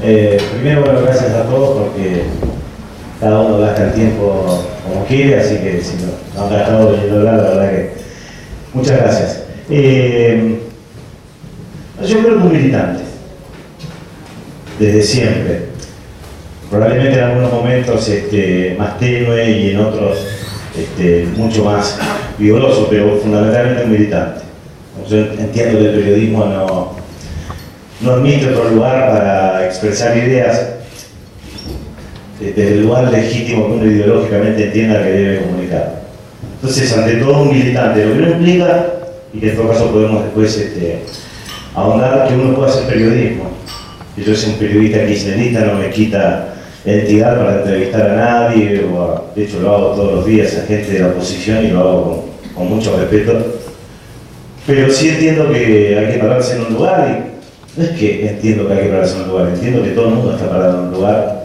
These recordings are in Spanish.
Primero, bueno, gracias a todos porque cada uno gasta el tiempo como quiere, así que si no han gastado viniendo a hablar, la verdad que muchas gracias. Yo creo que un militante, desde siempre, probablemente en algunos momentos más tenue y en otros mucho más vigoroso, pero fundamentalmente un militante. Yo entiendo que el periodismo no admite otro lugar para expresar ideas desde el lugar legítimo que uno ideológicamente entienda que debe comunicar. Entonces, ante todo, un militante, lo que no implica, y que en todo caso podemos después ahondar, que uno pueda hacer periodismo. Que yo soy un periodista kirchnerista, no me quita la entidad para entrevistar a nadie, de hecho lo hago todos los días a gente de la oposición y lo hago con mucho respeto. Pero sí entiendo que hay que pararse en un lugar, y no es que entiendo que hay que pararse en un lugar, entiendo que todo el mundo está parado en un lugar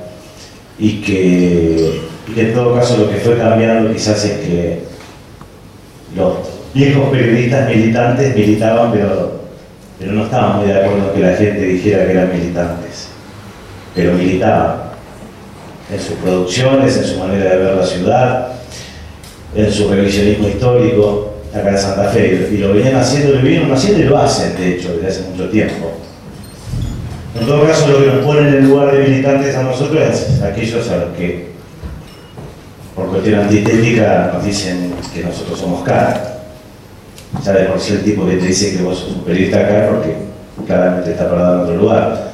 y que en todo caso lo que fue cambiando quizás es que los viejos periodistas militantes militaban, pero no estaban muy de acuerdo en que la gente dijera que eran militantes, pero militaban en sus producciones, en su manera de ver la ciudad, en su revisionismo histórico acá en Santa Fe, y lo venían haciendo, lo vinieron haciendo y lo hacen, de hecho, desde hace mucho tiempo. En todo caso, lo que nos pone en el lugar de militantes a nosotros es aquellos a los que, por cuestión antitética, nos dicen que nosotros somos cara. Ya de por sí el tipo que te dice que vos sos un periodista acá, porque claramente está parado en otro lugar.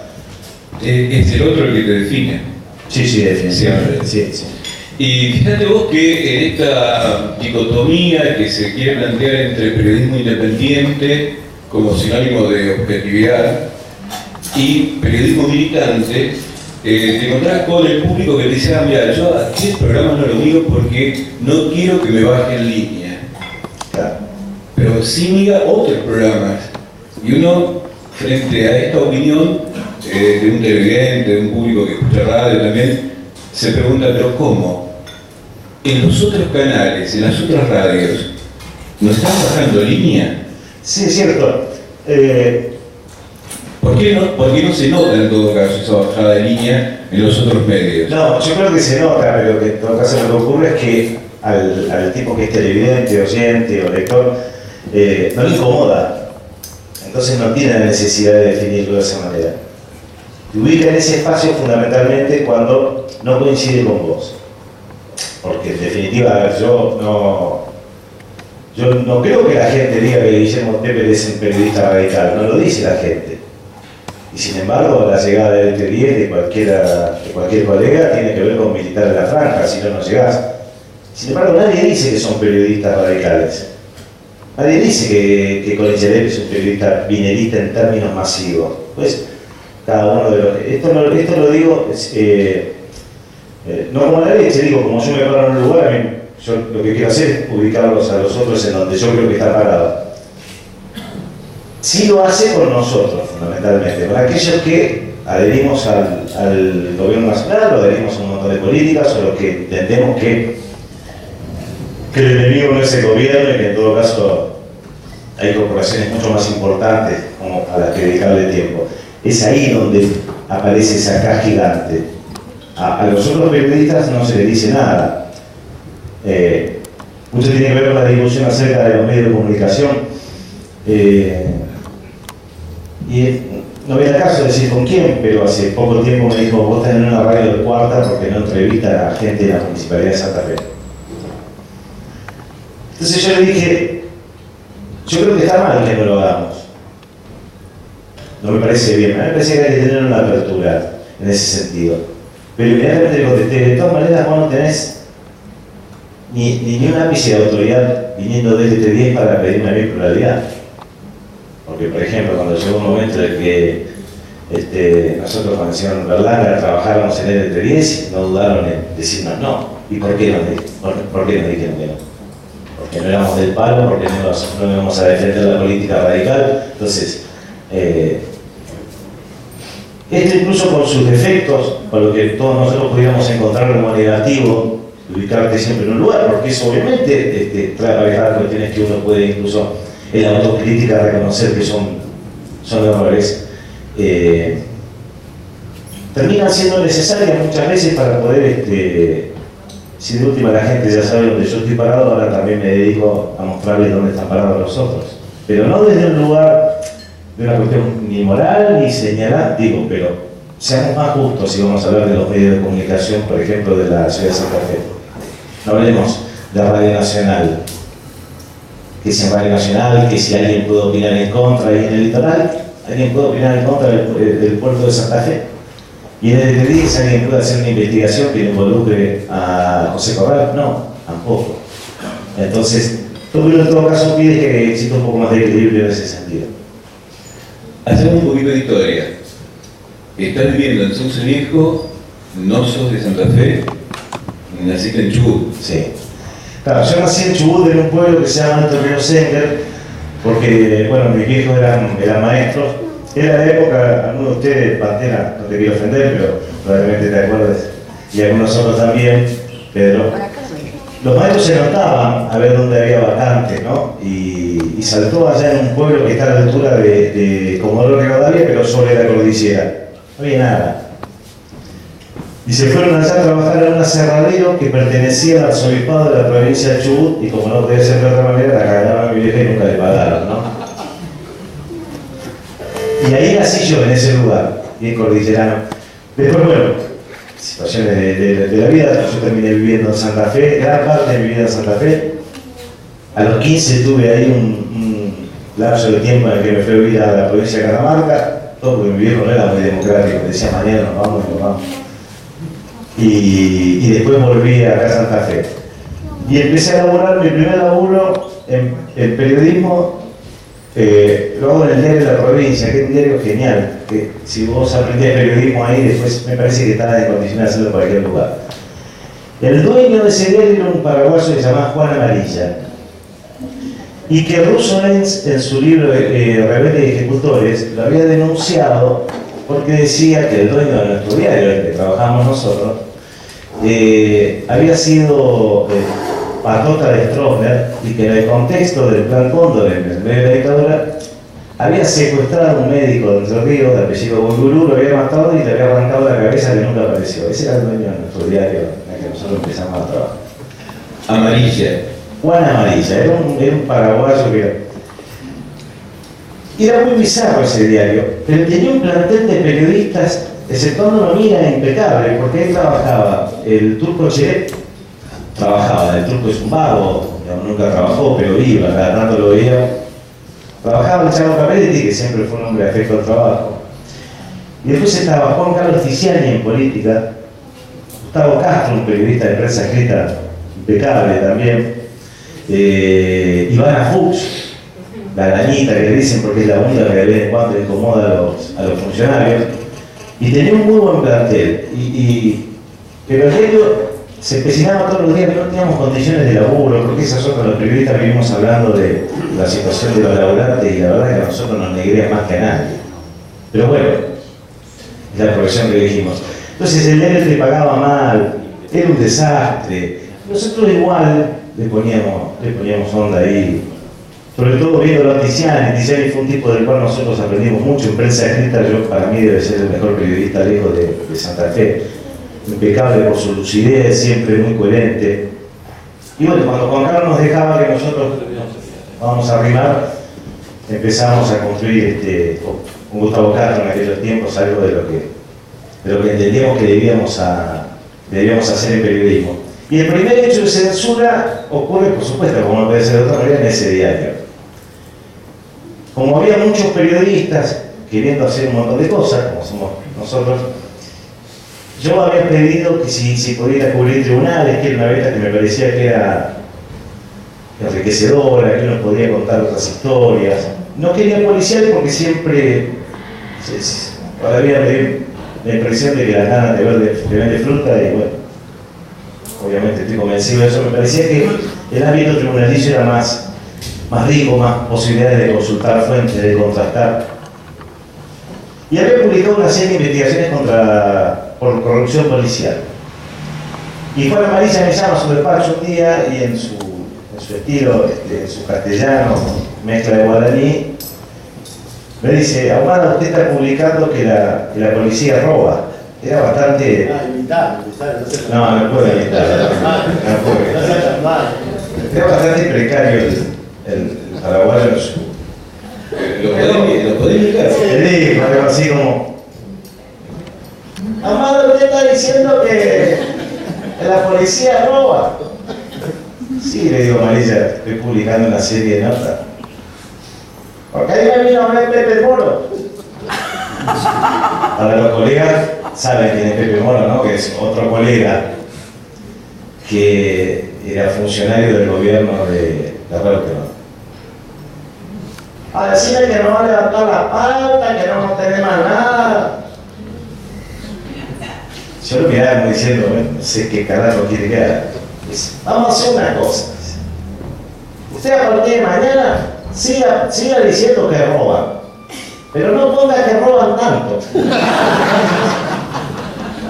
Es el otro el que te define. Sí, definitivamente. Sí. Y fíjate vos que en esta dicotomía que se quiere plantear entre periodismo independiente como sinónimo de objetividad y periodismo militante, te encontrás con el público que te dice, mira, yo aquí el programa no lo miro porque no quiero que me baje en línea. Claro. Pero sí mira otros programas. Y uno, frente a esta opinión de un televidente, de un público que escucha radio también, se pregunta, pero ¿cómo? En los otros canales, en las otras radios, ¿no están bajando línea? Sí, es cierto. ¿Por qué no se nota en todo caso esa bajada de línea en los otros medios? No, yo creo que se nota, pero que en todo caso lo que ocurre es que al tipo que es televidente, oyente o lector, no le incomoda. Entonces no tiene la necesidad de definirlo de esa manera. Te ubica en ese espacio fundamentalmente cuando no coincide con vos. Porque en definitiva, yo no creo que la gente diga que Guillermo Teper es un periodista radical, no lo dice la gente. Y sin embargo, la llegada del T10 de cualquier colega tiene que ver con militar de la franja, si no llegás. Sin embargo, nadie dice que son periodistas radicales. Nadie dice que Conichelet es un periodista binerista en términos masivos. Pues, cada uno de los... Esto lo digo, no como la leche, digo, como yo me paro en un lugar, yo lo que quiero hacer es ubicarlos a los otros en donde yo creo que está parado. Sí lo hace con nosotros, fundamentalmente, con aquellos que adherimos al gobierno nacional, o adherimos a un montón de políticas, o los que entendemos que el enemigo no es el gobierno y que en todo caso hay corporaciones mucho más importantes como a las que dedicarle tiempo. Es ahí donde aparece esa caja gigante. A los otros periodistas no se les dice nada. Mucho tiene que ver con la discusión acerca de los medios de comunicación. Y no viene al caso de decir con quién, pero hace poco tiempo me dijo, vos estás en una radio de cuarta porque no entrevista a gente de la Municipalidad de Santa Fe. Entonces yo le dije, yo creo que está mal que no lo hagamos. No me parece bien, me parece que hay que tener una apertura en ese sentido. Pero inmediatamente le contesté, de todas maneras vos no tenés ni un ápice de autoridad viniendo desde T10 para pedir una pluralidad. Porque, por ejemplo, cuando llegó un momento en el que nosotros con el señor Berlanga trabajáramos en el T10, no dudaron en decirnos no. ¿Y por qué nos dijeron que no? Porque no éramos del palo, porque no íbamos a defender la política radical. Entonces, esto incluso con sus defectos, con lo que todos nosotros pudiéramos encontrar como negativo, ubicarte siempre en un lugar, porque eso obviamente trae aparejadas cuestiones que uno puede incluso en la autocrítica reconocer que son errores. terminan siendo necesarias muchas veces para poder, si de última la gente ya sabe dónde yo estoy parado, ahora también me dedico a mostrarles dónde están parados los otros. Pero no desde un lugar de una cuestión ni moral ni señalar, digo, pero seamos más justos si vamos a hablar de los medios de comunicación, por ejemplo, de la ciudad de Santa Fe. No hablemos de Radio Nacional, que si en Radio Nacional, que si alguien puede opinar en contra y en el litoral, alguien puede opinar en contra del puerto de Santa Fe. Y en el TDX alguien puede hacer una investigación que involucre a José Corral, no, tampoco. Entonces, todo en todo caso pide que exista un poco más de equilibrio en ese sentido. Hacemos un poquito de historia. Estás viviendo en Sauce Viejo, no sos de Santa Fe, naciste en Chubut. Sí. Claro, yo nací en Chubut, en un pueblo que se llama Alto Río Sender, porque, bueno, mis viejos eran maestros. Era la época, algunos de ustedes, Pantera, no te quiero ofender, pero probablemente te acuerdes, y algunos otros también, Pedro. Los maestros se notaban a ver dónde había vacantes, ¿no? Y saltó allá en un pueblo que está a la altura de Comodoro Rivadavia, pero sobre la cordillera. No había nada. Y se fueron allá a trabajar en un aserradero que pertenecía al arzobispado de la provincia de Chubut, y como no podía ser de otra manera, la cagaron a mi vieja y nunca le pagaron, ¿no? Y ahí nací yo, en ese lugar, bien cordillerano. Después, bueno, situaciones de la vida, yo terminé viviendo en Santa Fe, gran parte de mi vida en Santa Fe. A los 15 tuve ahí un lapso de tiempo en el que me fui a vivir a la provincia de Catamarca, todo porque mi viejo no era muy democrático, decía mañana nos vamos y nos vamos. Y después volví acá a Santa Fe. Y empecé a laburar mi primer laburo en periodismo. Lo hago en el diario de la provincia, que es un diario genial, que si vos aprendés periodismo ahí, después me parece que estás en condiciones de hacerlo en cualquier lugar. El dueño de ese diario era un paraguayo que se llamaba Juan Amarilla, y que Russo Lenz, en su libro Rebeldes y Ejecutores, lo había denunciado porque decía que el dueño de nuestro diario, el que trabajamos nosotros, había sido patota de Stroessner, y que en el contexto del Plan Cóndor en el medio de la dictadura había secuestrado a un médico de Entre Ríos de apellido Boigurú, lo había matado y le había arrancado la cabeza que nunca apareció. Ese era el dueño de nuestro diario en el que nosotros empezamos a trabajar. Amarilla. Juan Amarilla, era un paraguayo que era muy bizarro ese diario, pero tenía un plantel de periodistas, exceptuando Nomira, impecable, porque ahí trabajaba el Turco Cheret. El Turco es un vago, nunca trabajó, pero iba, cada tanto lo veía. Trabajaba el Chavo Caperetti, que siempre fue un hombre afecto al trabajo. Y después estaba Juan Carlos Tiziani en política, Gustavo Castro, un periodista de prensa escrita impecable también, Ivana Fuchs, la arañita que le dicen porque es la única que de vez en cuando incomoda a los funcionarios, y tenía un muy buen plantel. Pero el diario se empecinaba todos los días, que no teníamos condiciones de laburo, porque esas otras, los periodistas vivimos hablando de la situación de los laburantes, y la verdad es que a nosotros nos negrea más que a nadie. Pero bueno, es la profesión que elegimos. Entonces el diario le pagaba mal, era un desastre. Nosotros igual le poníamos onda ahí, sobre todo viendo a Tiziani. Tiziani fue un tipo del cual nosotros aprendimos mucho en prensa escrita. Yo, para mí, debe ser el mejor periodista lejos de Santa Fe. Impecable por su lucidez, siempre muy coherente. Y bueno, cuando Juan Carlos nos dejaba que nosotros vamos a arrimar, empezamos a construir con Gustavo Castro en aquellos tiempos algo de lo que entendíamos que debíamos hacer en periodismo. Y el primer hecho de censura ocurre, por supuesto, como no puede ser de otra manera, en ese diario. Como había muchos periodistas queriendo hacer un montón de cosas, como somos nosotros, yo había pedido que si pudiera cubrir tribunales, que era una beta que me parecía que era enriquecedora, que uno podía contar otras historias. No quería policiales porque siempre todavía me dio la impresión de que las ganas de vender fruta, y bueno, obviamente estoy convencido de eso. Me parecía que el ámbito tribunalicio era más rico, más posibilidades de consultar fuentes, de contrastar. Y había publicado una serie de investigaciones por corrupción policial. Y Juan Amarilla me llama a su despacho un día, y en su estilo, en su castellano, mezcla de guaraní, me dice: Ahumada, usted está publicando que la policía roba. era bastante... imitar, no sé. No puedo imitar. No puedo. No sea tan mal. Era bastante precario el paraguayo en su... ¿Lo podés imitar? Le digo algo así como... Amado, usted está diciendo que la policía roba. Sí, le digo, Marilla, estoy publicando una serie de notas. Porque ahí me vino a ver Pepe Moro. Para los colegas, saben quién es Pepe Moro, ¿no? Que es otro colega que era funcionario del gobierno de Reutemann. A decirle que no va a levantar la pauta, que no tenemos nada. Yo lo miraba como diciendo, bueno, no sé qué carajo quiere que haga. Vamos a hacer una cosa. Usted a partir de mañana siga diciendo que roban, pero no ponga que roban tanto.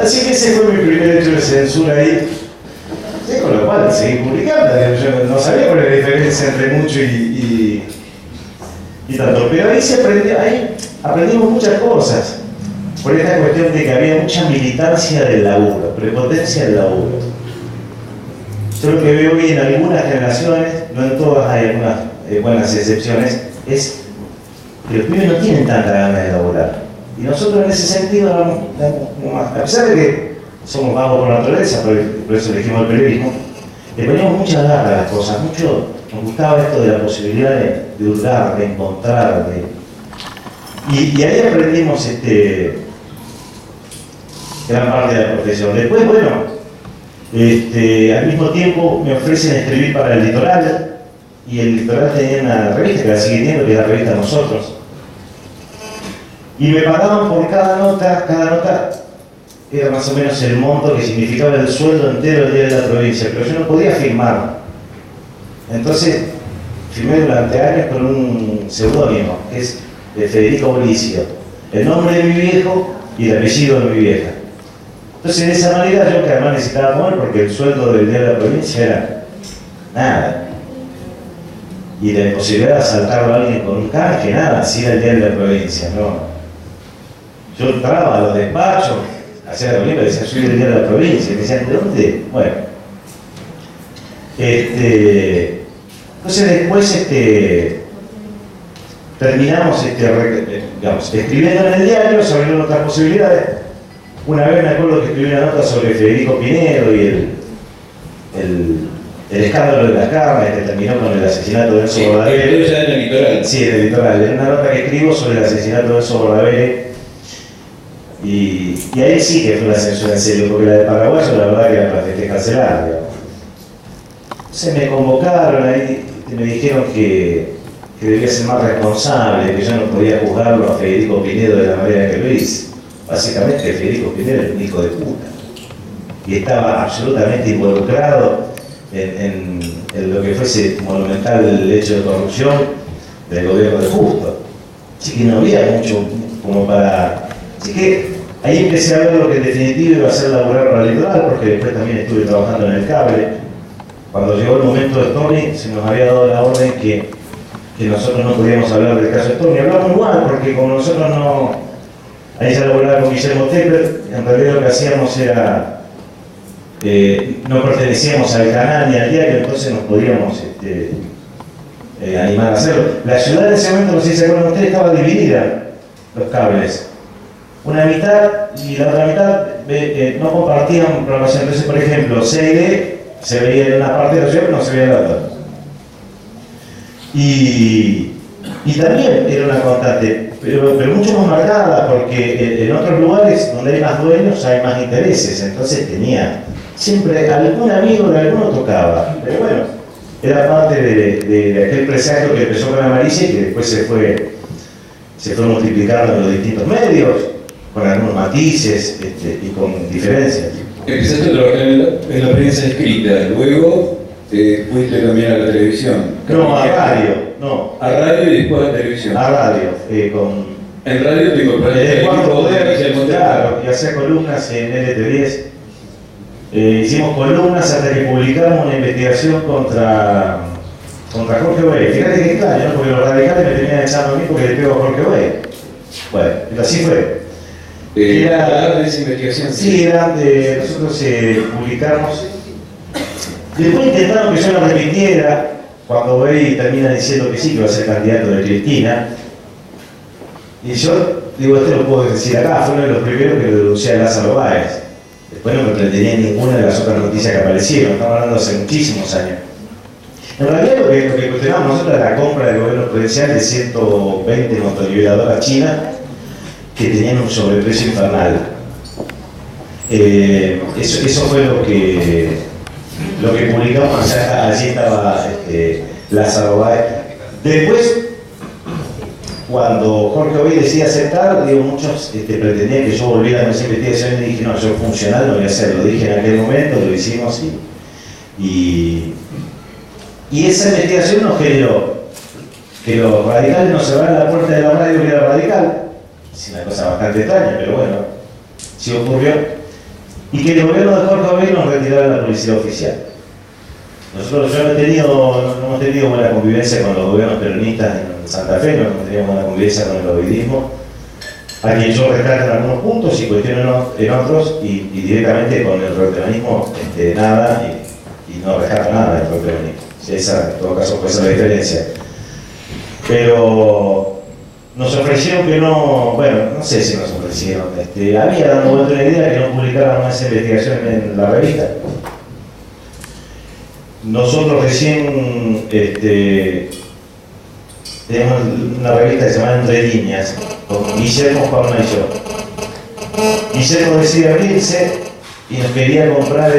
Así que ese fue mi primer hecho de censura ahí. Sí, con lo cual seguí publicando. Yo no sabía cuál era la diferencia entre mucho y tanto. Pero ahí aprendimos muchas cosas. Por esta cuestión de que había mucha militancia del laburo, prepotencia del laburo. Yo lo que veo hoy en algunas generaciones, no en todas, hay algunas buenas excepciones, es que los pibes no tienen tanta ganas de laburar. Y nosotros en ese sentido, a pesar de que somos vagos por naturaleza, por eso elegimos el periodismo, le poníamos mucha garra a las cosas, mucho nos gustaba esto de la posibilidad de hurgar, de encontrar, y ahí aprendimos gran parte de la profesión. Después, bueno, al mismo tiempo me ofrecen escribir para el Litoral, y el Litoral tenía una revista que la sigue teniendo, que es la revista Nosotros, y me pagaban por cada nota era más o menos el monto que significaba el sueldo entero del día de la provincia, pero yo no podía firmar. Entonces firmé durante años con un seudónimo, que es de Federico Bolicio, el nombre de mi viejo y el apellido de mi vieja. Entonces de esa manera yo, que además necesitaba comer porque el sueldo del día de la provincia era nada, y la imposibilidad de asaltarlo a alguien con un canje, nada, así era el día de la provincia, no. Yo entraba a los despachos, hacía la reunión y decía, soy del día de la provincia, y me decían, ¿de dónde? Bueno, entonces después terminamos escribiendo en el diario, se abrieron otras posibilidades. Una vez me acuerdo que escribí una nota sobre Federico Pinedo y el escándalo de las carnes que terminó con el asesinato de Enzo Bordavere. Ya en el Litoral. Sí, en el Litoral. Era una nota que escribo sobre el asesinato de Enzo Bordavere. Y ahí sí que fue una censura en serio, porque la de Paraguayo la verdad que era para festejársela, digamos. Entonces me convocaron ahí y me dijeron que debía ser más responsable, que yo no podía juzgarlo a Federico Pinedo de la manera que lo hice. Básicamente Federico Pinedo era un hijo de puta y estaba absolutamente involucrado en lo que fuese monumental hecho de corrupción del gobierno de Justo. Así que no había mucho como para... Así que ahí empecé a ver lo que en definitiva iba a ser laburar para el Litoral, porque después también estuve trabajando en el cable. Cuando llegó el momento de Storni, se nos había dado la orden que nosotros no podíamos hablar del caso de Storni. Hablamos igual, porque como nosotros no... Ahí ya laburaba con Guillermo Tepper, en realidad lo que hacíamos era... no pertenecíamos al canal ni al diario, entonces nos podíamos animar a hacerlo. La ciudad en ese momento, no sé si se acuerdan ustedes, estaba dividida, los cables. Una mitad y la otra mitad no compartían programación. Entonces, por ejemplo, C&D se veía en una parte de la ciudad, pero no se veía en la otra. Y también era una constante, pero mucho más marcada, porque en otros lugares donde hay más dueños hay más intereses. Entonces tenía siempre algún amigo de alguno tocaba. Pero bueno, era parte de aquel presagio que empezó con Amarilla y que después se fue multiplicando en los distintos medios, con algunos matices y con diferencias. Empezaste a trabajar en la prensa escrita, luego fuiste también a la televisión. No, a radio, no. A radio y después a televisión. A radio, En radio te incorporaste al equipo de Guillermo Tepper. Claro, y hacía columnas en LT10. Hicimos columnas hasta que publicamos una investigación contra Jorge Wey. Fíjate que claro, porque los radicales me terminan echando a mí porque le pego a Jorge Wey. Bueno, pero así fue. Era de esa investigación. Sí, nosotros publicamos. Después intentaron que yo la repitiera, cuando Bey termina diciendo que sí, que va a ser candidato de Cristina. Y yo digo, lo puedo decir acá, fue uno de los primeros que lo denuncié a Lázaro Báez. Después no me pretendía ninguna de las otras noticias que aparecieron, estamos hablando hace muchísimos años. En realidad lo que cuestionamos nosotros era la compra del gobierno provincial de 120 motorizadoras chinas que tenían un sobreprecio infernal. Eso fue lo que publicamos, allí estaba Lázaro Báez. Después, cuando Jorge Obey decía aceptar, muchos pretendían que yo volviera a esa investigación y dije, no, yo funcional no voy a hacer, lo dije en aquel momento, lo hicimos y esa investigación nos generó que los radicales nos cerraran la puerta de la radio que era radical, es una cosa bastante extraña, pero bueno, sí ocurrió, y que el gobierno de Jorge Obey nos retirara la publicidad oficial. Nosotros no hemos tenido buena convivencia con los gobiernos peronistas en Santa Fe, no hemos tenido buena convivencia con el obeidismo, a quien yo rescato en algunos puntos y cuestiono en otros, y directamente con el reuteranismo nada, y no rescato nada del reuteranismo. Esa, en todo caso, puede ser la diferencia. Pero nos ofrecieron que no sé si nos ofrecieron, había dado vuelta una idea que no publicáramos esa investigación en la revista. Nosotros recién tenemos una revista que se llama Entre Líneas, con Guillermo Juan y yo. Guillermo decide abrirse y nos quería comprar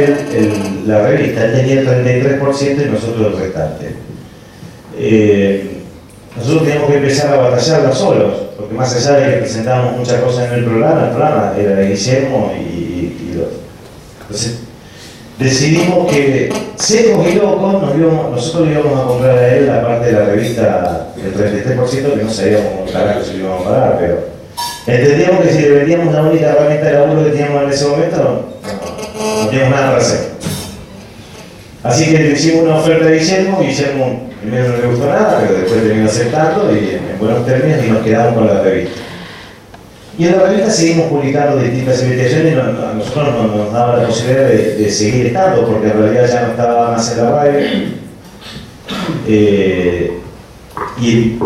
la revista. Él tenía el 33% y nosotros el restante. Nosotros teníamos que empezar a batallarla solos, porque más allá de que presentábamos muchas cosas en el programa era de Guillermo y los. Entonces, decidimos que, secos y locos, nosotros le íbamos a comprar a él la parte de la revista del 33%, que no sabíamos cómo carajo si lo íbamos a pagar, pero entendíamos que si le vendíamos la única herramienta de laburo que teníamos en ese momento, no teníamos nada para hacer. Así que le hicimos una oferta a Guillermo primero no le gustó nada, pero después terminó aceptando y en buenos términos y nos quedamos con la revista. Y en la revista seguimos publicando distintas investigaciones y a nosotros nos daba la posibilidad de seguir estando, porque en realidad ya no estaba más en la radio. Y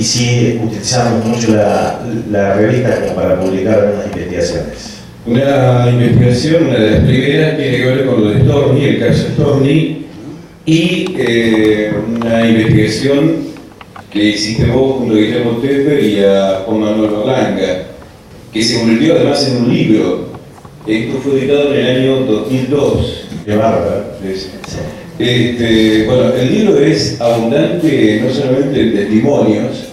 sí utilizamos mucho la revista como para publicar algunas investigaciones. Una investigación, una de las primeras, tiene que ver con lo de Storni, el caso Storni, y una investigación que hiciste vos junto a Guillermo Teffer y a Juan Manuel Berlanga, que se convirtió además en un libro. Esto fue editado en el año 2002. Qué bárbaro. Sí. Bueno, el libro es abundante no solamente en testimonios.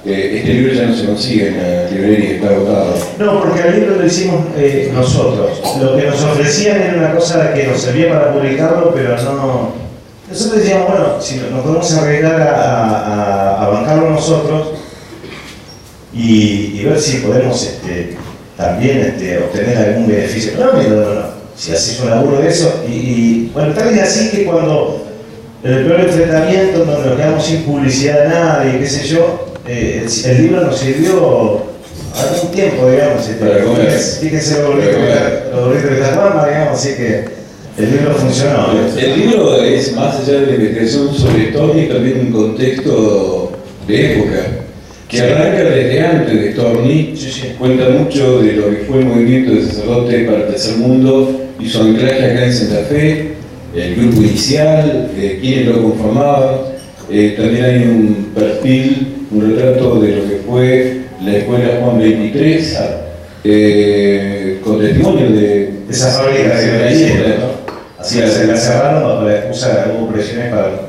Este libro ya no se consigue en la librería, está agotado. No, porque el libro lo hicimos nosotros. Lo que nos ofrecían era una cosa que nos servía para publicarlo, pero no. Nosotros decíamos, bueno, si nos podemos arreglar a bancarlo nosotros y ver si podemos también obtener algún beneficio económico. No. Si haces un laburo de eso. Bueno, tal vez así que cuando en el peor enfrentamiento, donde nos quedamos sin publicidad de nadie, qué sé yo, el libro nos sirvió algún tiempo, digamos. Para comer. Fíjense los gorritos de las mamas, digamos, así que. El libro funcionó. El libro es, más allá de la investigación sobre Storni, también un contexto de época, que arranca desde antes de Storni, cuenta mucho de lo que fue el movimiento de sacerdotes para el tercer mundo y su anclaje acá en Santa Fe, el grupo inicial, quiénes lo conformaban. También hay un perfil, un retrato de lo que fue la escuela Juan 23, con testimonio de esa fábrica de galletas, ¿no? Así se la cerraron bajo la excusa, hubo presiones para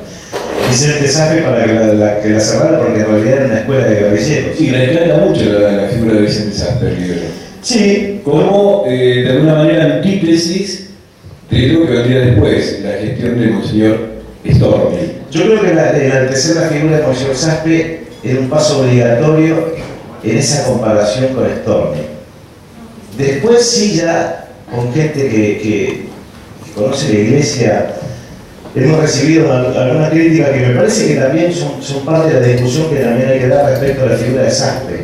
Vicente Safe para que la cerrara, porque en realidad era una escuela de guerrilleros. Sí, reclama mucho la figura de Vicente Safe, el libro. Sí. Como de alguna manera antítesis de lo que vendría después, la gestión de Monseñor Storni. Yo creo que enaltecer la figura de Monseñor Safe era un paso obligatorio en esa comparación con Storni. Después sí, ya con gente que conoce la iglesia, hemos recibido alguna crítica que me parece que también son parte de la discusión que también hay que dar respecto a la figura de Sastre.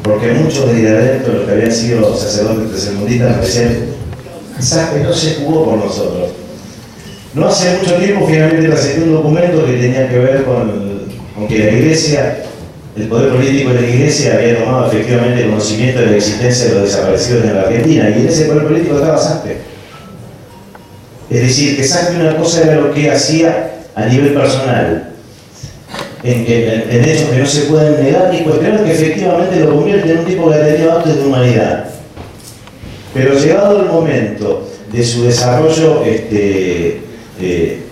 porque muchos de adentro, los que habían sido sacerdotes tercermundistas, me decían, Saspe no se jugó por nosotros. No hace mucho tiempo finalmente presenté un documento que tenía que ver con que la Iglesia, el poder político de la Iglesia había tomado efectivamente conocimiento de la existencia de los desaparecidos en la Argentina, y en ese poder político estaba Saspe. Es decir, que Saspe una cosa era lo que hacía a nivel personal, en hechos que no se pueden negar ni cuestionar, que efectivamente lo convierte en un tipo que ha tenido actos de humanidad. Pero llegado el momento de su desarrollo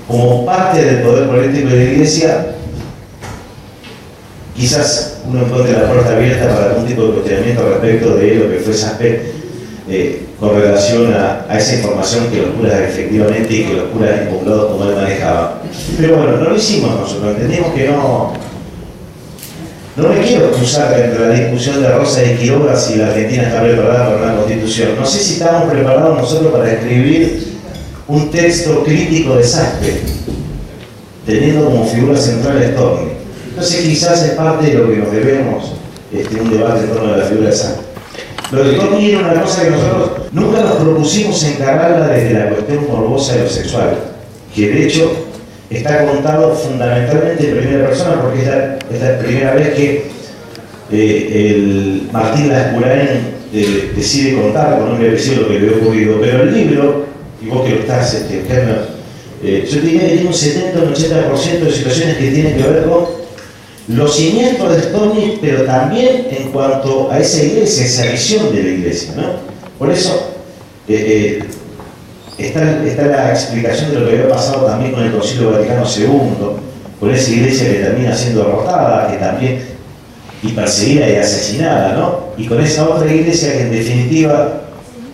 como parte del poder político de la Iglesia, quizás uno encuentre la puerta abierta para algún tipo de cuestionamiento respecto de lo que fue Saspe con relación a esa información que los curas efectivamente y que los curas impugnados como él manejaba. Pero bueno, no lo hicimos nosotros, entendimos que no me quiero excusar dentro de la discusión de Rosa y Quiroga si la Argentina está preparada para una constitución. No sé si estamos preparados nosotros para escribir un texto crítico de Saspe, teniendo como figura central a Storni. Entonces quizás es parte de lo que nos debemos un debate en torno a la figura de Saspe. Lo de Storni era una cosa que nosotros nunca nos propusimos encararla desde la cuestión morbosa de lo sexual, que de hecho está contado fundamentalmente en primera persona, porque es la primera vez que el Martín Lascurain decide contar con nombre y apellido lo que le había ocurrido. Pero el libro, y vos que lo estás, yo diría que tiene un 70 o un 80% de situaciones que tienen que ver con los siniestros de Storni, pero también en cuanto a esa iglesia, esa visión de la iglesia, ¿no? Por eso está la explicación de lo que había pasado también con el Concilio Vaticano II, con esa iglesia que termina siendo derrotada, que también y perseguida y asesinada, ¿no? Y con esa otra iglesia que en definitiva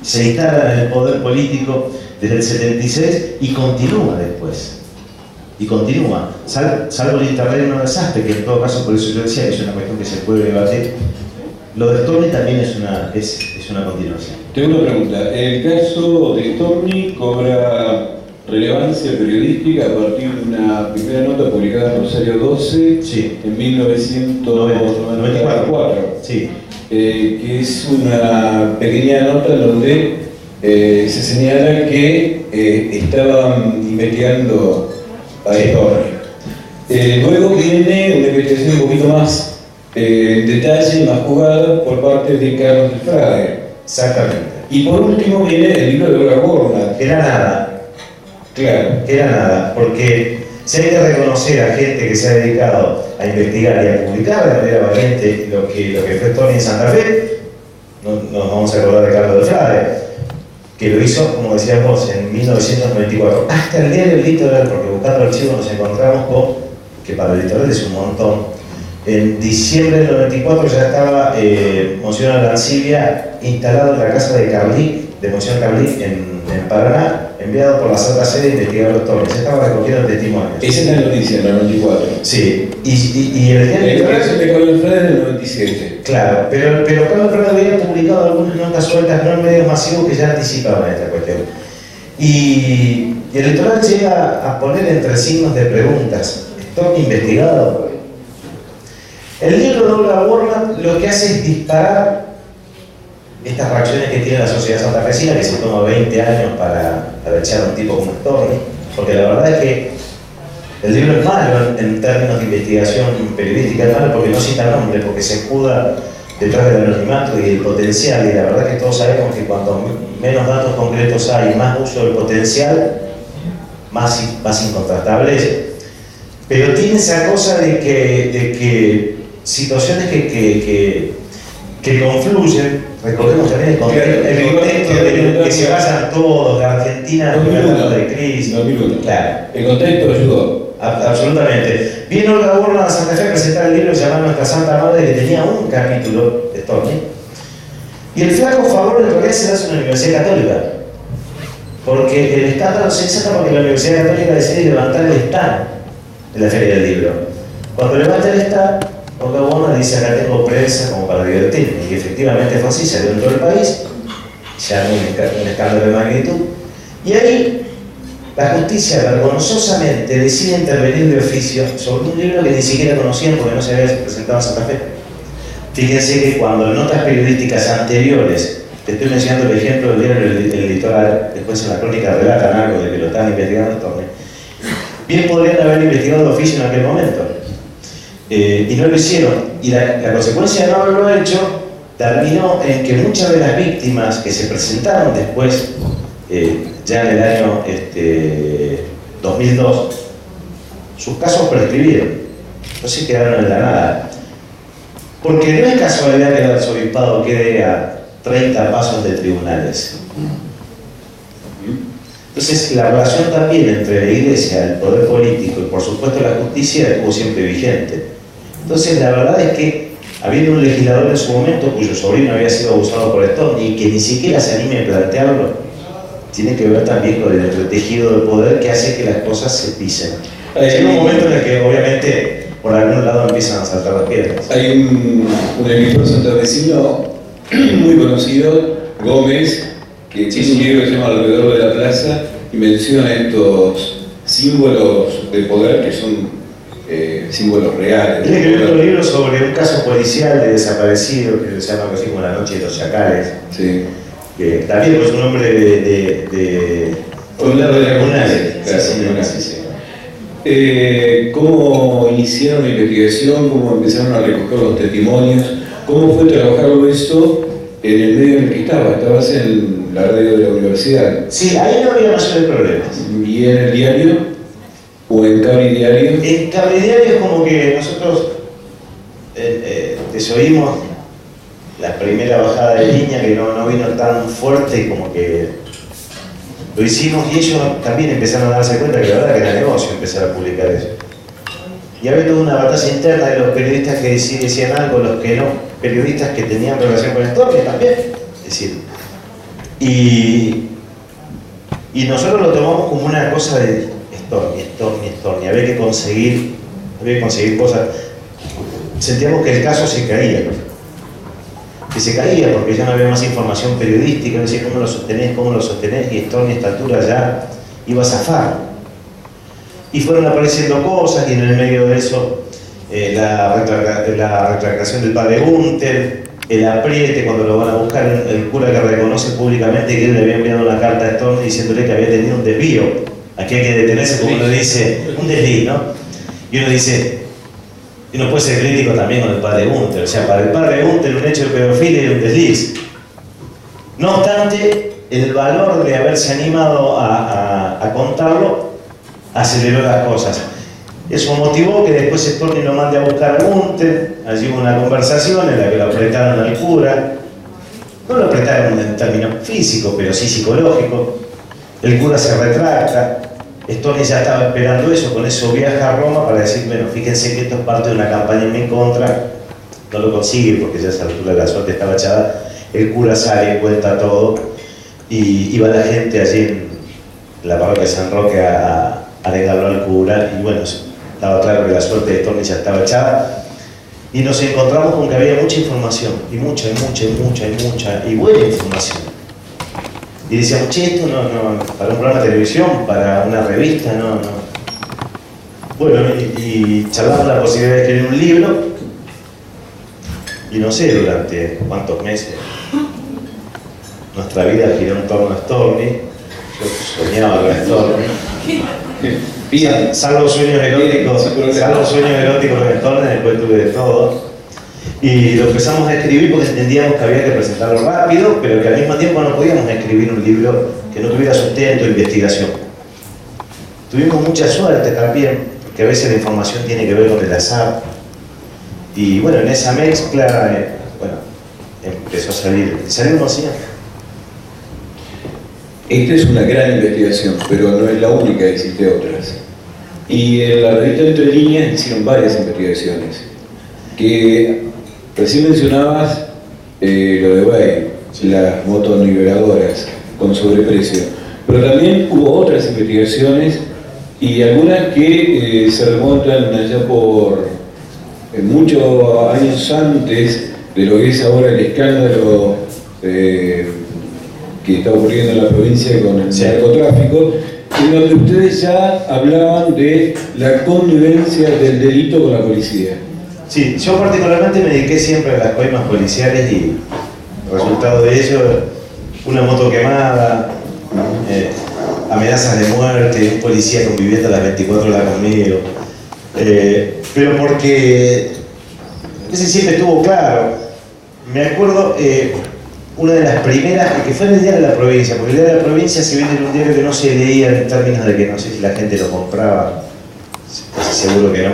se instala en el poder político desde el 76 y continúa después. Y continúa, salvo el interregno de Saspe, que en todo caso, por eso yo decía que es una cuestión que se puede debatir. Lo de Storni también es una continuación. Tengo una pregunta. El caso de Storni cobra relevancia periodística a partir de una primera nota publicada en Rosario 12 sí. En 1994, sí. Que es una pequeña nota donde se señala que estaban investigando a Storni. Luego viene una investigación un poquito más en detalle, más jugada por parte de Carlos de Frade. Exactamente. Y por último viene el libro de Olga Borna. Era nada. Claro. Era nada, porque si hay que reconocer a gente que se ha dedicado a investigar y a publicar de manera valiente lo que fue Storni en Santa Fe, nos vamos a acordar de Carlos de Frade, que lo hizo, como decías vos, en 1994. Hasta el día del litoral, porque buscando archivos nos encontramos con, que para el litoral es un montón. En diciembre del 94 ya estaba Monseñor Arancibia instalado en la casa de Carlí, de Monseñor Carlí, en Paraná, enviado por la Santa Sede de investigador Storni. Ya estaba recogiendo testimonios. Esa es la noticia, en el 94. Sí, y el día del litoral de Carlos Frade en el 97. Claro, pero Carlos Frade había publicado algunas notas sueltas, no en medios masivos, que ya anticipaban esta cuestión. Y el litoral llega a poner entre signos de preguntas: ¿Storni investigado? El libro de Olga Borna lo que hace es disparar estas reacciones que tiene la sociedad santafesina, que se toma 20 años para echar a un tipo como Storni, porque la verdad es que el libro es malo en términos de investigación periodística, es malo porque no cita nombre, porque se escuda detrás del anonimato y el potencial, y la verdad es que todos sabemos que cuanto menos datos concretos hay, más uso del potencial, más incontrastable es. Pero tiene esa cosa de que situaciones que confluyen, recordemos también el contexto de que se basan todos, la Argentina hablando de crisis. 2001. Claro. El contexto ayudó. Absolutamente. Vino Olga Borna a Santa Fe a presentar el libro llamado Nuestra Santa Madre, que tenía un capítulo de Storni. Y el flaco favor en realidad se hace en la Universidad Católica. Porque el escándalo se desata porque la Universidad Católica decide levantar el stand de la Feria del Libro. Cuando levanta el stand, Olga Borna dice: acá tengo prensa como para divertirme. Y efectivamente fue así, salió en todo el país, ya un escándalo de magnitud. Y ahí la justicia vergonzosamente decide intervenir de oficio sobre un libro que ni siquiera conocían porque no se había presentado en Santa Fe. Fíjense que cuando en notas periodísticas anteriores, te estoy mencionando el ejemplo del diario El Litoral, después en la crónica relatan algo de que lo estaban investigando en Storni, bien podrían haber investigado de oficio en aquel momento. Y no lo hicieron. Y la consecuencia de no haberlo hecho terminó en que muchas de las víctimas que se presentaron después, ya en el año 2002, sus casos prescribieron. Entonces quedaron en la nada. Porque no es casualidad que el arzobispado quede a 30 pasos de tribunales. Entonces la relación también entre la Iglesia, el poder político y por supuesto la justicia estuvo siempre vigente. Entonces la verdad es que habiendo un legislador en su momento cuyo sobrino había sido abusado por Storni y que ni siquiera se anime a plantearlo, tiene que ver también con el entretejido del poder que hace que las cosas se pisen. Llega un momento en el que obviamente por algún lado empiezan a saltar las piedras. Hay un escritor santafesino muy conocido, Gómez, que tiene un libro que se llama Alrededor de la Plaza y menciona estos símbolos de poder que son símbolos reales. Tiene que ver otro libro sobre un caso policial de desaparecido que se llama algo así como La Noche de los Chacales. Sí. Que también es un nombre de comunales. ¿Cómo iniciaron la investigación? ¿Cómo empezaron a recoger los testimonios? ¿Cómo fue trabajarlo esto en el medio en el que estabas en la radio de la universidad? Sí, ahí no había mayores problemas. ¿Y en el diario? ¿O en Cabri Diario? En Cabri Diario es como que nosotros desoímos la primera bajada de línea que no vino tan fuerte y como que lo hicimos y ellos también empezaron a darse cuenta que la verdad que era negocio empezar a publicar eso. Y había toda una batalla interna de los periodistas que decían algo, los que no, periodistas que tenían relación con Storni también. Es decir, y nosotros lo tomamos como una cosa de Storni, había que conseguir cosas. Sentíamos que el caso se caía. Que se caía porque ya no había más información periodística, decía cómo lo sostenés, y Storni a esta altura ya iba a zafar. Y fueron apareciendo cosas, y en el medio de eso la retractación del padre Gunther, el apriete cuando lo van a buscar, el cura que reconoce públicamente que él le había enviado una carta a Storni diciéndole que había tenido un desvío. Aquí hay que detenerse, como uno dice, un desliz, ¿no? Y uno dice, y uno puede ser crítico también con el padre Gunther, o sea, para el padre Gunther un hecho de pedofilia era un desliz. No obstante, el valor de haberse animado a contarlo aceleró las cosas. Eso motivó que después Storni lo mande a buscar a Gunther, allí hubo una conversación en la que lo apretaron al cura, no lo apretaron en términos físicos, pero sí psicológicos. El cura se retracta, Storni ya estaba esperando eso, con eso viaja a Roma para decir, bueno, fíjense que esto es parte de una campaña en mi contra, no lo consigue porque ya a esa altura la suerte estaba echada, el cura sale, cuenta todo, y va la gente allí en la parroquia de San Roque a alegarlo al cura, y bueno, estaba claro que la suerte de Storni ya estaba echada, y nos encontramos con que había mucha información, y mucha, y buena información. Y decíamos, che, esto no, para un programa de televisión, para una revista, no. Bueno, y charlamos la posibilidad de escribir un libro, y no sé durante cuántos meses nuestra vida giró en torno a Storni. Yo soñaba con Storni. Salvo sueños eróticos con Storni, después tuve de todo. Y lo empezamos a escribir porque entendíamos que había que presentarlo rápido, pero que al mismo tiempo no podíamos escribir un libro que no tuviera sustento e investigación. Tuvimos mucha suerte también, porque a veces la información tiene que ver con el azar. Y bueno, en esa mezcla, empezó a salir. Salimos así. Esta es una gran investigación, pero no es la única, existen otras. Y en la revista Entre Líneas hicieron varias investigaciones. Que recién mencionabas lo de Bay, las motos niveladoras con sobreprecio, pero también hubo otras investigaciones y algunas que se remontan allá por muchos años antes de lo que es ahora el escándalo que está ocurriendo en la provincia con el narcotráfico, en donde ustedes ya hablaban de la connivencia del delito con la policía. Sí, yo particularmente me dediqué siempre a las coimas policiales y resultado de ello, una moto quemada, amenazas de muerte, un policía conviviendo a las 24 horas conmigo. Pero porque ese siempre estuvo claro. Me acuerdo una de las primeras, que fue en el diario de la provincia, porque el diario de la provincia, si bien era un diario que no se leía en términos de que no sé si la gente lo compraba, seguro que no,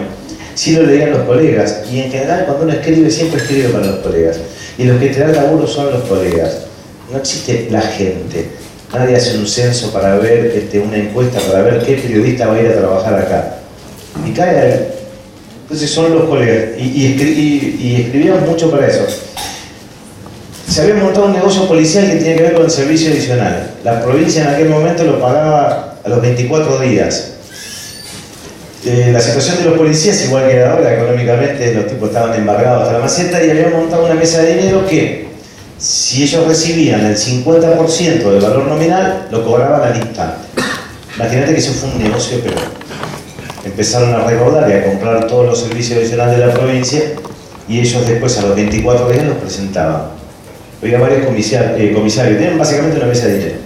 sí lo leían los colegas, y en general cuando uno escribe siempre escribe para los colegas, y los que te dan laburo son los colegas, no existe la gente, nadie hace un censo para ver, una encuesta para ver qué periodista va a ir a trabajar acá, y cae, entonces son los colegas, y escribíamos mucho para eso. Se había montado un negocio policial que tenía que ver con el servicio adicional. La provincia en aquel momento lo pagaba a los 24 días. La situación de los policías, igual que ahora, económicamente los tipos estaban embargados hasta la maceta y habían montado una mesa de dinero que, si ellos recibían el 50% del valor nominal, lo cobraban al instante. Imagínate que eso fue un negocio, pero empezaron a recaudar y a comprar todos los servicios adicionales de la provincia y ellos después a los 24 días los presentaban. Había varios comisarios, tenían básicamente una mesa de dinero.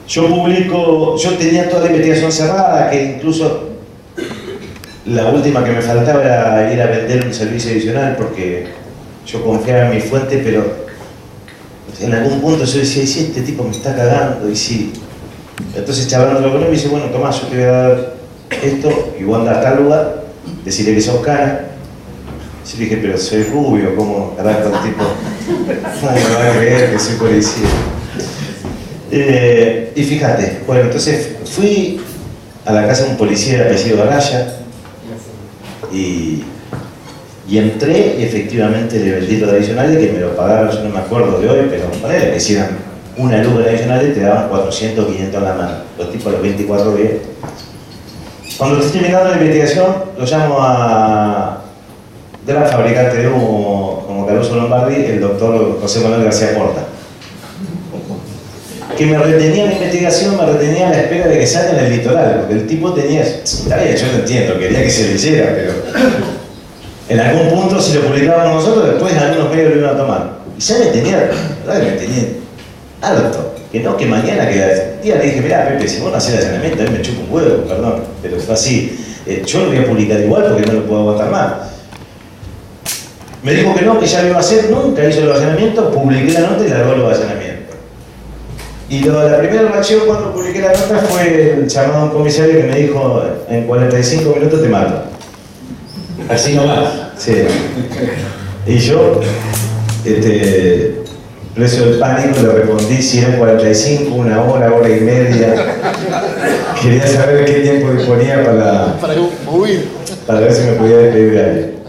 Yo tenía toda la investigación cerrada, que incluso la última que me faltaba era ir a vender un servicio adicional, porque yo confiaba en mi fuente, pero en algún punto yo decía, ¿y si este tipo me está cagando? ¿Y si? Entonces charlándolo con él me dice, bueno, Tomás, yo te voy a dar esto, y vos andás a tal lugar, decirle que sos cara. Yo dije, pero soy rubio, ¿cómo carajo el tipo? ¿Cómo me va a creer que soy policía? Y fíjate, bueno, entonces fui a la casa de un policía de apellido Araya y entré y efectivamente le vendí los adicionales que me lo pagaron, yo no me acuerdo de hoy, pero ponele que hicieran una luz adicional y te daban 400, 500 a la mano, los tipos a los 24 días. Cuando estoy terminando la investigación, lo llamo a gran fabricante de humo como Caruso Lombardi, el doctor José Manuel García Porta, que me retenía en la investigación, me retenía a la espera de que salga en el litoral, porque el tipo tenía, está bien, yo lo entiendo, quería que se leyera, pero en algún punto si lo publicábamos nosotros, después en algunos medios lo iban a tomar. Y ya me tenía, la verdad que me tenía harto, que no, que mañana, que un día le dije, mirá Pepe, si vos no hacés el allanamiento, a mí me chupa un huevo, perdón, pero fue así, yo lo voy a publicar igual porque no lo puedo aguantar más. Me dijo que no, que ya lo iba a hacer, nunca hizo el allanamiento, publiqué la nota y largó el allanamiento. Y la primera reacción cuando publiqué la nota fue el llamado a un comisario que me dijo, en 45 minutos te mato. Así nomás. Sí. Y yo, preso del pánico, le respondí si eran 45, una hora, hora y media. Quería saber qué tiempo disponía para ver si me podía despedir de alguien.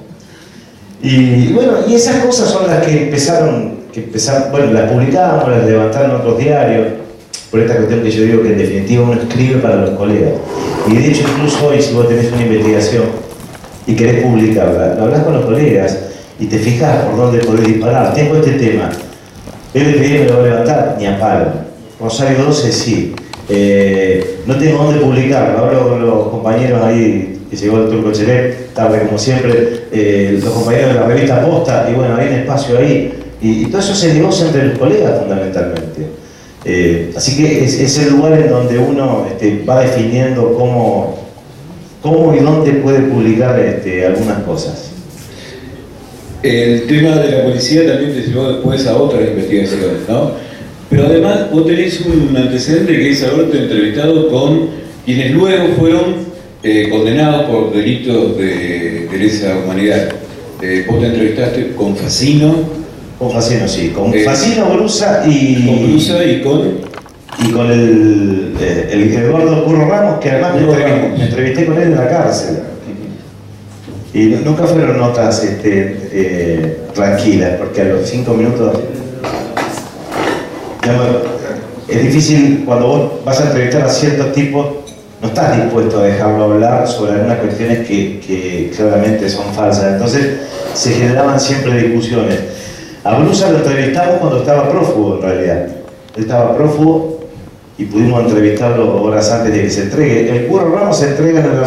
Y bueno, y esas cosas son las que empezaron, bueno, las publicábamos, las levantaron otros diarios, por esta cuestión que yo digo que en definitiva uno escribe para los colegas. Y de hecho incluso hoy si vos tenés una investigación y querés publicarla, lo hablas con los colegas y te fijas por dónde podés disparar. Tengo este tema, LPD me lo va a levantar, ni a palo. Rosario 12 sí. No tengo dónde publicarlo, hablo con los compañeros ahí, que llegó el Turco Chelet, tarde como siempre, los compañeros de la revista Posta, y bueno, hay un espacio ahí, y todo eso se negocia entre los colegas fundamentalmente. Así que es el lugar en donde uno va definiendo cómo y dónde puede publicar algunas cosas. El tema de la policía también te llevó después a otras investigaciones, ¿no? Pero además vos tenés un antecedente que es haberte entrevistado con quienes luego fueron condenados por delitos de lesa humanidad. Vos te entrevistaste con Facino. Con Facino, sí. Con Facino, Brusa y... Con Brusa y con... Y con el Eduardo Curro Ramos, que además me entrevisté con él en la cárcel. Y nunca fueron notas tranquilas, porque a los 5 minutos... Es difícil cuando vos vas a entrevistar a ciertos tipos, no estás dispuesto a dejarlo hablar sobre algunas cuestiones que claramente son falsas. Entonces se generaban siempre discusiones. A Brusa lo entrevistamos cuando estaba prófugo en realidad. Él estaba prófugo y pudimos entrevistarlo horas antes de que se entregue. El Curro Ramos se entrega en el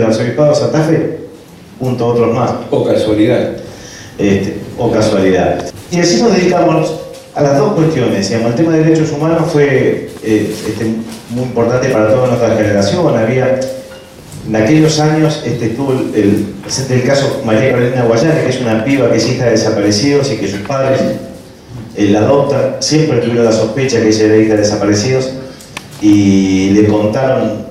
arzobispado de Santa Fe, junto a otros más. O casualidad. O casualidad. Y así nos dedicamos a las dos cuestiones. Digamos, el tema de derechos humanos fue muy importante para toda nuestra generación. Había, en aquellos años estuvo presente el caso María Carolina Guayana, que es una piba que es hija de desaparecidos y que sus padres la adoptan. Siempre tuvieron la sospecha que ella era hija de desaparecidos y le contaron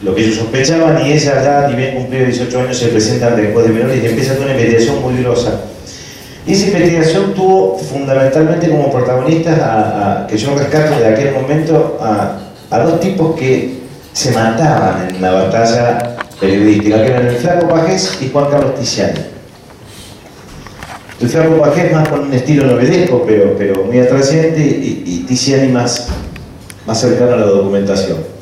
lo que ellos sospechaban, y ella ya, ni bien cumplido 18 años, se presenta ante el juez de menores y empieza con una investigación muy grosa. Y esa investigación tuvo fundamentalmente como protagonistas, que yo rescato de aquel momento, a dos tipos que se mataban en la batalla periodística, que eran el Flaco Pajés y Juan Carlos Tiziani. El Flaco Pajés más con un estilo novelesco, pero muy atrayente, y Tiziani más cercano a la documentación.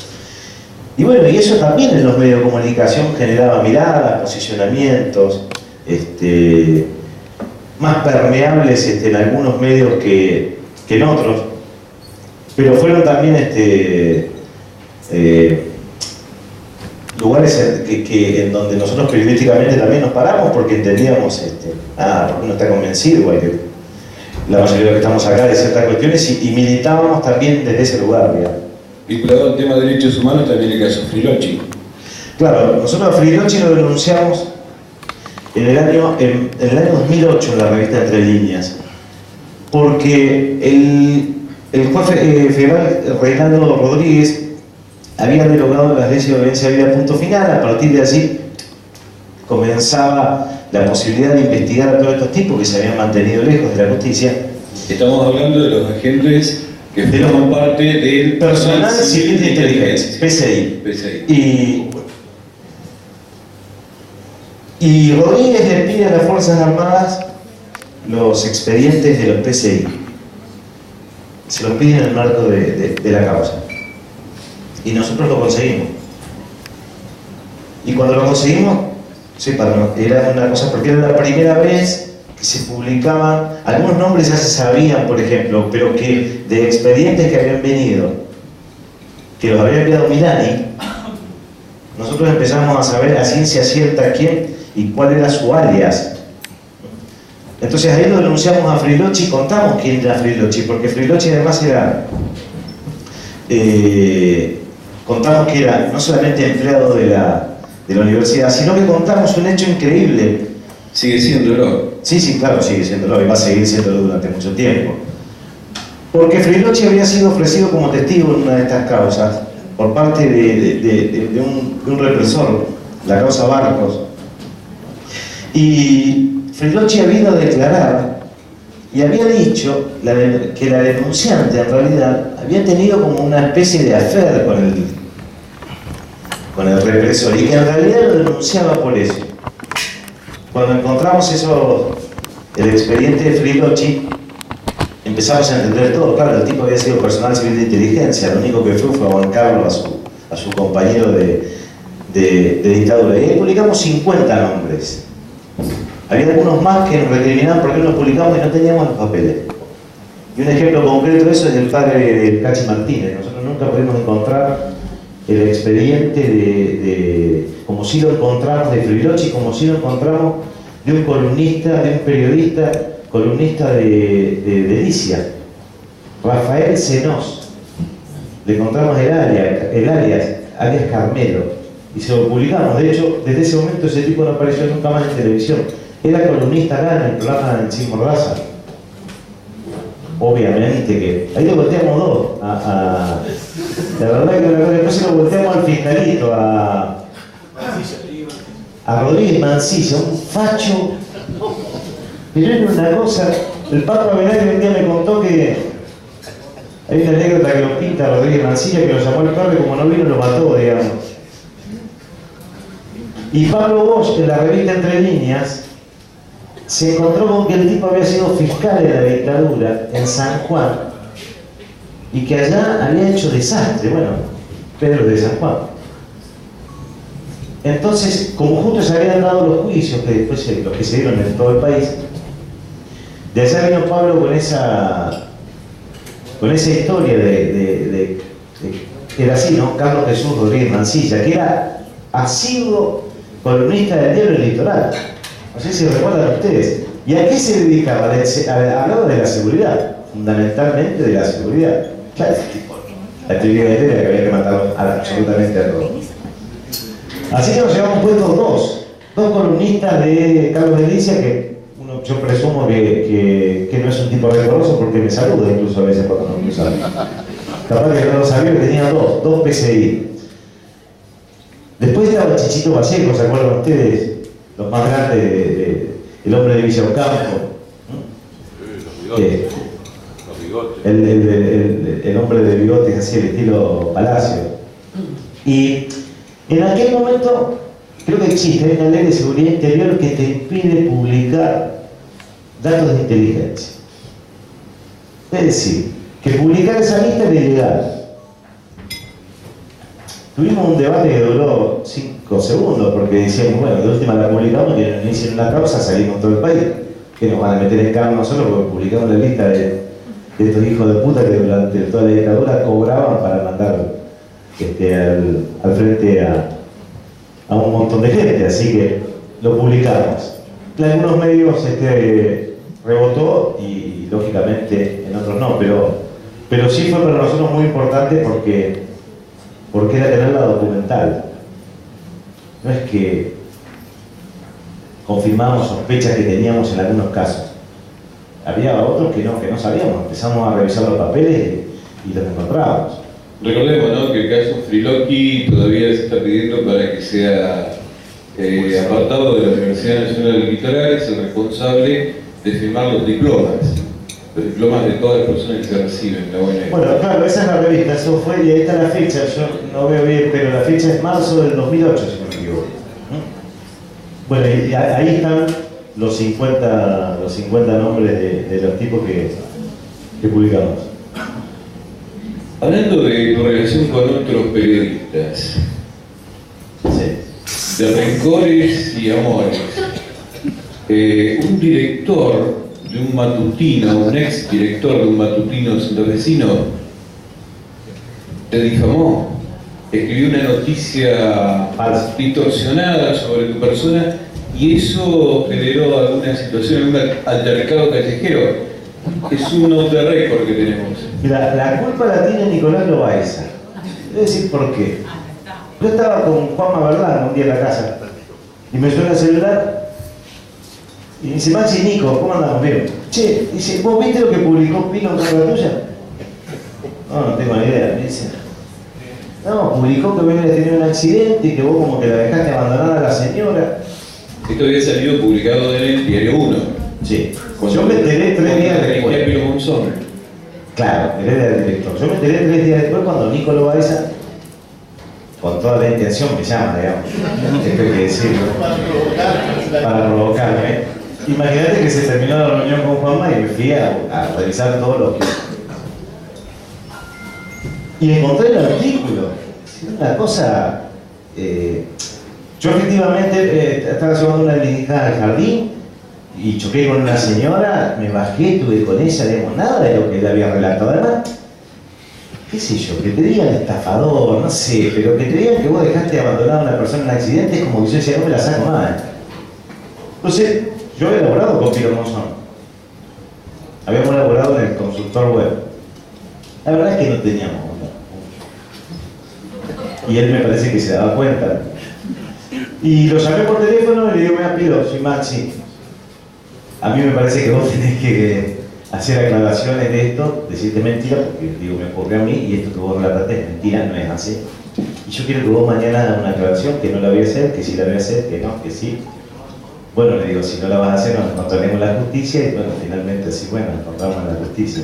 Y bueno, y eso también en los medios de comunicación generaba miradas, posicionamientos, más permeables en algunos medios que en otros, pero fueron también lugares en donde nosotros periodísticamente también nos paramos, porque entendíamos, porque uno está convencido, igual que la mayoría de los que estamos acá, de ciertas cuestiones, y militábamos también desde ese lugar, digamos. Vinculado al tema de derechos humanos también el caso Frilochi. Claro, nosotros a Frilochi lo denunciamos en el año 2008 en la revista Entre Líneas, porque el juez federal Reinaldo Rodríguez había derogado las leyes de violencia de vida, punto final. A partir de allí comenzaba la posibilidad de investigar a todos estos tipos que se habían mantenido lejos de la justicia. Estamos hablando de los agentes que forman parte del personal civil de inteligencia, PCI. Y Rodríguez le pide a las Fuerzas Armadas los expedientes de los PCI. Se los pide en el marco de la causa. Y nosotros lo conseguimos. Y cuando lo conseguimos, era una cosa, porque era la primera vez que se publicaban, algunos nombres ya se sabían, por ejemplo, pero que de expedientes que habían venido, que los había enviado Milani, nosotros empezamos a saber a ciencia cierta quién y cuál era su alias. Entonces ahí lo denunciamos a Frilochi, contamos quién era Frilochi, porque Frilochi además era, contamos que era no solamente empleado de la universidad, sino que contamos un hecho increíble. Sigue siéndolo. Sí, claro, sigue siéndolo, y va a seguir siéndolo durante mucho tiempo. Porque Frilochi había sido ofrecido como testigo en una de estas causas por parte de un represor, la causa Barcos. Y Frilochi había ido a declarar y había dicho que la denunciante en realidad había tenido como una especie de affair con el represor, y que en realidad lo denunciaba por eso. Cuando encontramos el expediente de Frilochi, empezamos a entender todo. Claro, el tipo había sido personal civil de inteligencia, lo único que fue a bancarlo a su compañero de dictadura. Y ahí publicamos 50 nombres. Había algunos más que nos recriminaban porque los publicamos y no teníamos los papeles. Y un ejemplo concreto de eso es el padre de Cachi Martínez. Nosotros nunca pudimos encontrar el expediente como si lo encontramos de Frilochi, como si lo encontramos de un columnista, de un periodista, columnista de Delicia, Rafael Senós. Le encontramos el alias Carmelo, y se lo publicamos. De hecho, desde ese momento ese tipo no apareció nunca más en televisión. Era columnista acá en el programa de Sin Mordaza. Obviamente que ahí lo volteamos dos. La verdad que después lo volteamos al fiscalito, a Rodríguez Mancilla, un facho. Pero era una cosa. El Paco Avenal un día me contó que hay una anécdota que lo pinta a Rodríguez Mancilla, que lo llamó al padre, como no vino lo mató, digamos. Y Pablo Bosch, en la revista Entre Líneas, se encontró con que el tipo había sido fiscal de la dictadura en San Juan y que allá había hecho desastre. Bueno, Pedro de San Juan. Entonces, como justo se habían dado los juicios, que después los que se dieron en todo el país, de allá vino Pablo con esa historia era así, ¿no? Carlos Jesús Rodríguez Mancilla, que era asiduo columnista del diario El Litoral. No sé si recuerdan ustedes. ¿Y a qué se dedicaba? Hablaba de la seguridad, fundamentalmente de la seguridad. Claro, la teoría de Herrera, que había que matar absolutamente a todos. Así que nos llevamos puestos dos columnistas de Carlos Delicia, que yo presumo que no es un tipo rencoroso porque me saluda incluso a veces cuando nos cruzamos. Capaz que no lo sabía que tenía dos PCI. Después estaba Chichito Vallejo, ¿se acuerdan ustedes? Los más grandes, el hombre de Villa Ocampo. Los bigotes. El hombre de bigotes, así el estilo Palacio. Y en aquel momento, creo que existe una ley de seguridad interior que te impide publicar datos de inteligencia. Es decir, que publicar esa lista era ilegal. Tuvimos un debate que duró 5 segundos porque decíamos, bueno, de última la publicamos y que nos hicieron la causa, salimos todo el país. Que nos van a meter en cama nosotros porque publicamos la lista de estos hijos de puta que durante toda la dictadura cobraban para mandar al frente a un montón de gente, así que lo publicamos. En algunos medios rebotó y lógicamente en otros no, pero sí fue para nosotros muy importante porque era tenerla documental. No es que confirmamos sospechas que teníamos en algunos casos. Había otros que no sabíamos. Empezamos a revisar los papeles y los encontrábamos. Recordemos, ¿no?, que el caso Friloqui todavía se está pidiendo para que sea apartado de la Universidad Nacional del Litoral. Es el responsable de firmar los diplomas de todas las personas que se reciben la ONG. Bueno, claro, esa es la revista, eso fue, y ahí está la fecha, yo no veo bien, pero la fecha es marzo del 2008, si no me equivoco. Bueno, y ahí están los 50 nombres de los tipos que publicamos. Hablando de tu relación con otros periodistas, Sí. de rencores y amores, un director de un matutino, un ex director de un matutino santafesino, te difamó, escribió una noticia distorsionada sobre tu persona y eso generó alguna situación, un altercado callejero. Es un off the record que tenemos. Mira, la culpa la tiene Nicolás Loaiza. Voy a decir por qué. Yo estaba con Juanma Verdán un día en la casa y me suena el celular y me dice, Maxi, Nico, ¿cómo andamos? Bien. Che, dice, ¿vos viste lo que publicó Pino en contra tuya? No tengo ni idea. Me dice, no, publicó que vos habías tenido un accidente y que vos como que la dejaste abandonada a la señora. Esto había salido publicado en el Diario 1. Sí. Yo me enteré 3 días después. Pino Monzón. Claro, él era el director. Yo me enteré 3 días después cuando Nico Loaiza, con toda la intención me llama, digamos. Esto hay que decirlo. Para provocarme. Imagínate que se terminó la reunión con Juanma y me fui a revisar todo lo que... Y encontré el artículo. Una cosa... yo efectivamente estaba llevando una diligente al jardín y choqué con una señora, me bajé, estuve con ella, digamos, nada de lo que él había relatado. Además, qué sé yo, que te digan estafador, no sé, pero que te digan que vos dejaste abandonada a una persona en un accidente es como que yo decía, no me la saco más. Entonces, yo había elaborado con Pino Monzón. Habíamos elaborado en el consultor web. La verdad es que no teníamos mucho. Y él me parece que se daba cuenta. Y lo llamé por teléfono y le digo, mira, Pino, soy Maxi. A mí me parece que vos tenés que hacer aclaraciones de esto, decirte mentira, porque digo, me ocurrió a mí y esto que vos relataste es mentira, no es así. Y yo quiero que vos mañana hagas una aclaración, que no la voy a hacer, que sí la voy a hacer, que no, que sí. Bueno, le digo, si no la vas a hacer, nos encontraremos en la justicia, y bueno, finalmente sí, bueno, nos encontramos en la justicia.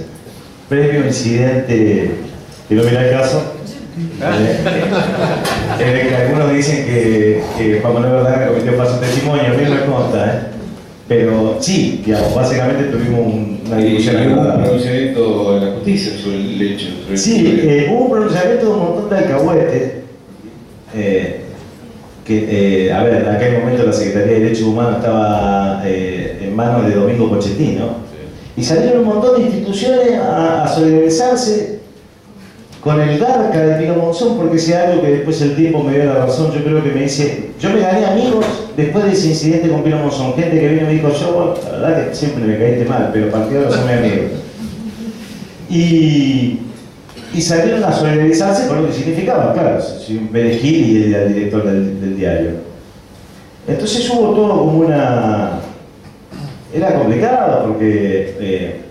Previo incidente, que no mira el caso, en el que algunos dicen que Juan Manuel Verdán cometió falso testimonio, a mí no me consta, pero sí, digamos, básicamente tuvimos una discusión. ¿Y hubo un pronunciamiento en la justicia sobre el hecho? Sí, hubo un pronunciamiento de un montón de alcahuetes. A ver, en aquel momento la Secretaría de Derechos Humanos estaba en manos de Domingo Pochettino, y salieron un montón de instituciones a solidarizarse con el Garca de Pino Monzón, porque si algo que después el tiempo me dio la razón, yo creo que me dice, yo me gané amigos después de ese incidente con Pino Monzón, gente que vino y me dijo, yo, bueno, la verdad que siempre me caíste mal, pero partidos no son mis amigos. Y salieron a solidarizarse con lo que significaba, claro, soy un perejil y el director del diario. Entonces hubo todo como una... Era complicado porque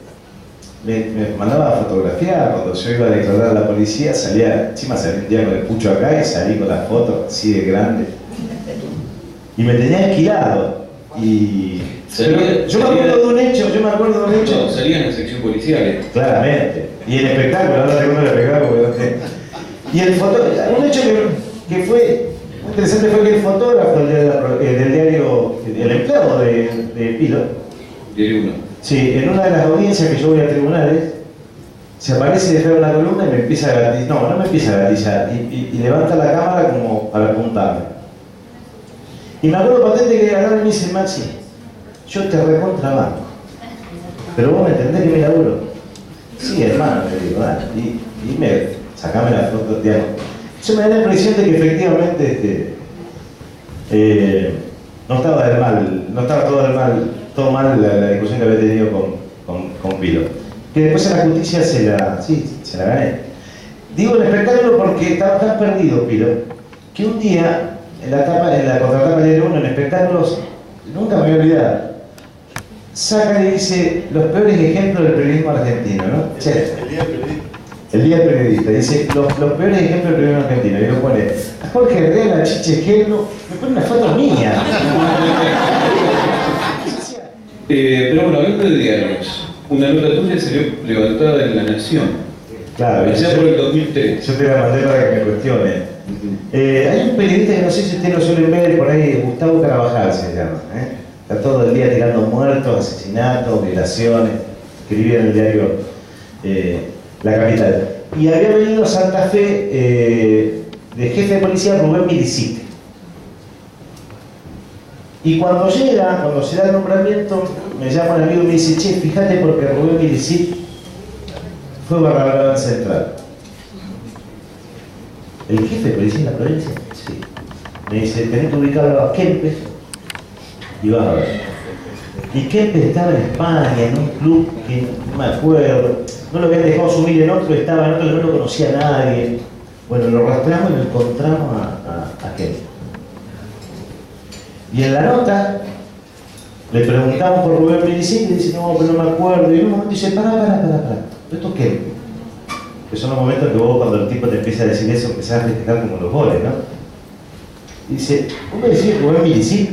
me mandaba a fotografiar, cuando yo iba a declarar a la policía, encima salía un día con el pucho acá y salí con las fotos así de grande. Y me tenía esquilado. Yo me acuerdo de un hecho, No, salía en la sección policial. Claramente. Y el espectáculo, ahora recuerdo el espectáculo. Y un hecho que fue interesante fue que el fotógrafo del diario, el empleado de Pilo, Diario 1. sí, en una de las audiencias que yo voy a tribunales, se aparece detrás de una columna y me empieza a gatillar. No me empieza a gatillar. Y levanta la cámara como para apuntarme. Y me acuerdo patente que agarra y me dice, Maxi, yo te recontrabanco, pero vos me entendés que me laburo. Sí, hermano, le digo, sacame la foto, digamos. Yo me da la impresión de que efectivamente no estaba todo mal la discusión que había tenido con Pilo. Que después en la justicia se la gané. Digo el espectáculo porque estaba tan perdido Pilo, que un día, en la contratapa de uno en espectáculos, nunca me voy a olvidar, saca y dice los peores ejemplos del periodismo argentino, ¿no? El día del periodista. Dice los peores ejemplos del periodismo argentino. Y lo pone a Jorge Herrera, a Chiche Gelno, me pone una foto mía. Pero bueno, hablando de diarios, una nota tuya salió levantada en La Nación. Claro, allá por el 2003. Yo te la mandé para que me cuestione. Hay un periodista que no sé si ustedes lo suelen ver por ahí, Gustavo Carabajal se llama. Está todo el día tirando muertos, asesinatos, violaciones. Escribía en el diario La Capital. Y había venido a Santa Fe de jefe de policía Rubén Milicic. Y cuando se da el nombramiento, me llama un amigo y me dice, che, fíjate porque Rubén Milicic fue barra central. ¿El jefe de policía en la provincia? Sí. Me dice, tenés que ubicarlo a Kempes y vas a ver. Y Kempes estaba en España, en un club que no me acuerdo, no lo habían dejado subir en otro, estaba en otro que no lo conocía a nadie. Bueno, lo rastreamos y lo encontramos a Kempes. Y en la nota le preguntamos por Rubén Milicic y dice, no, pero no me acuerdo. Y en un momento dice, pará. ¿Esto qué? Que son los momentos que vos, cuando el tipo te empieza a decir eso, empezás a festejar como los goles, ¿no? Y dice, ¿vos me decís Rubén Milicic?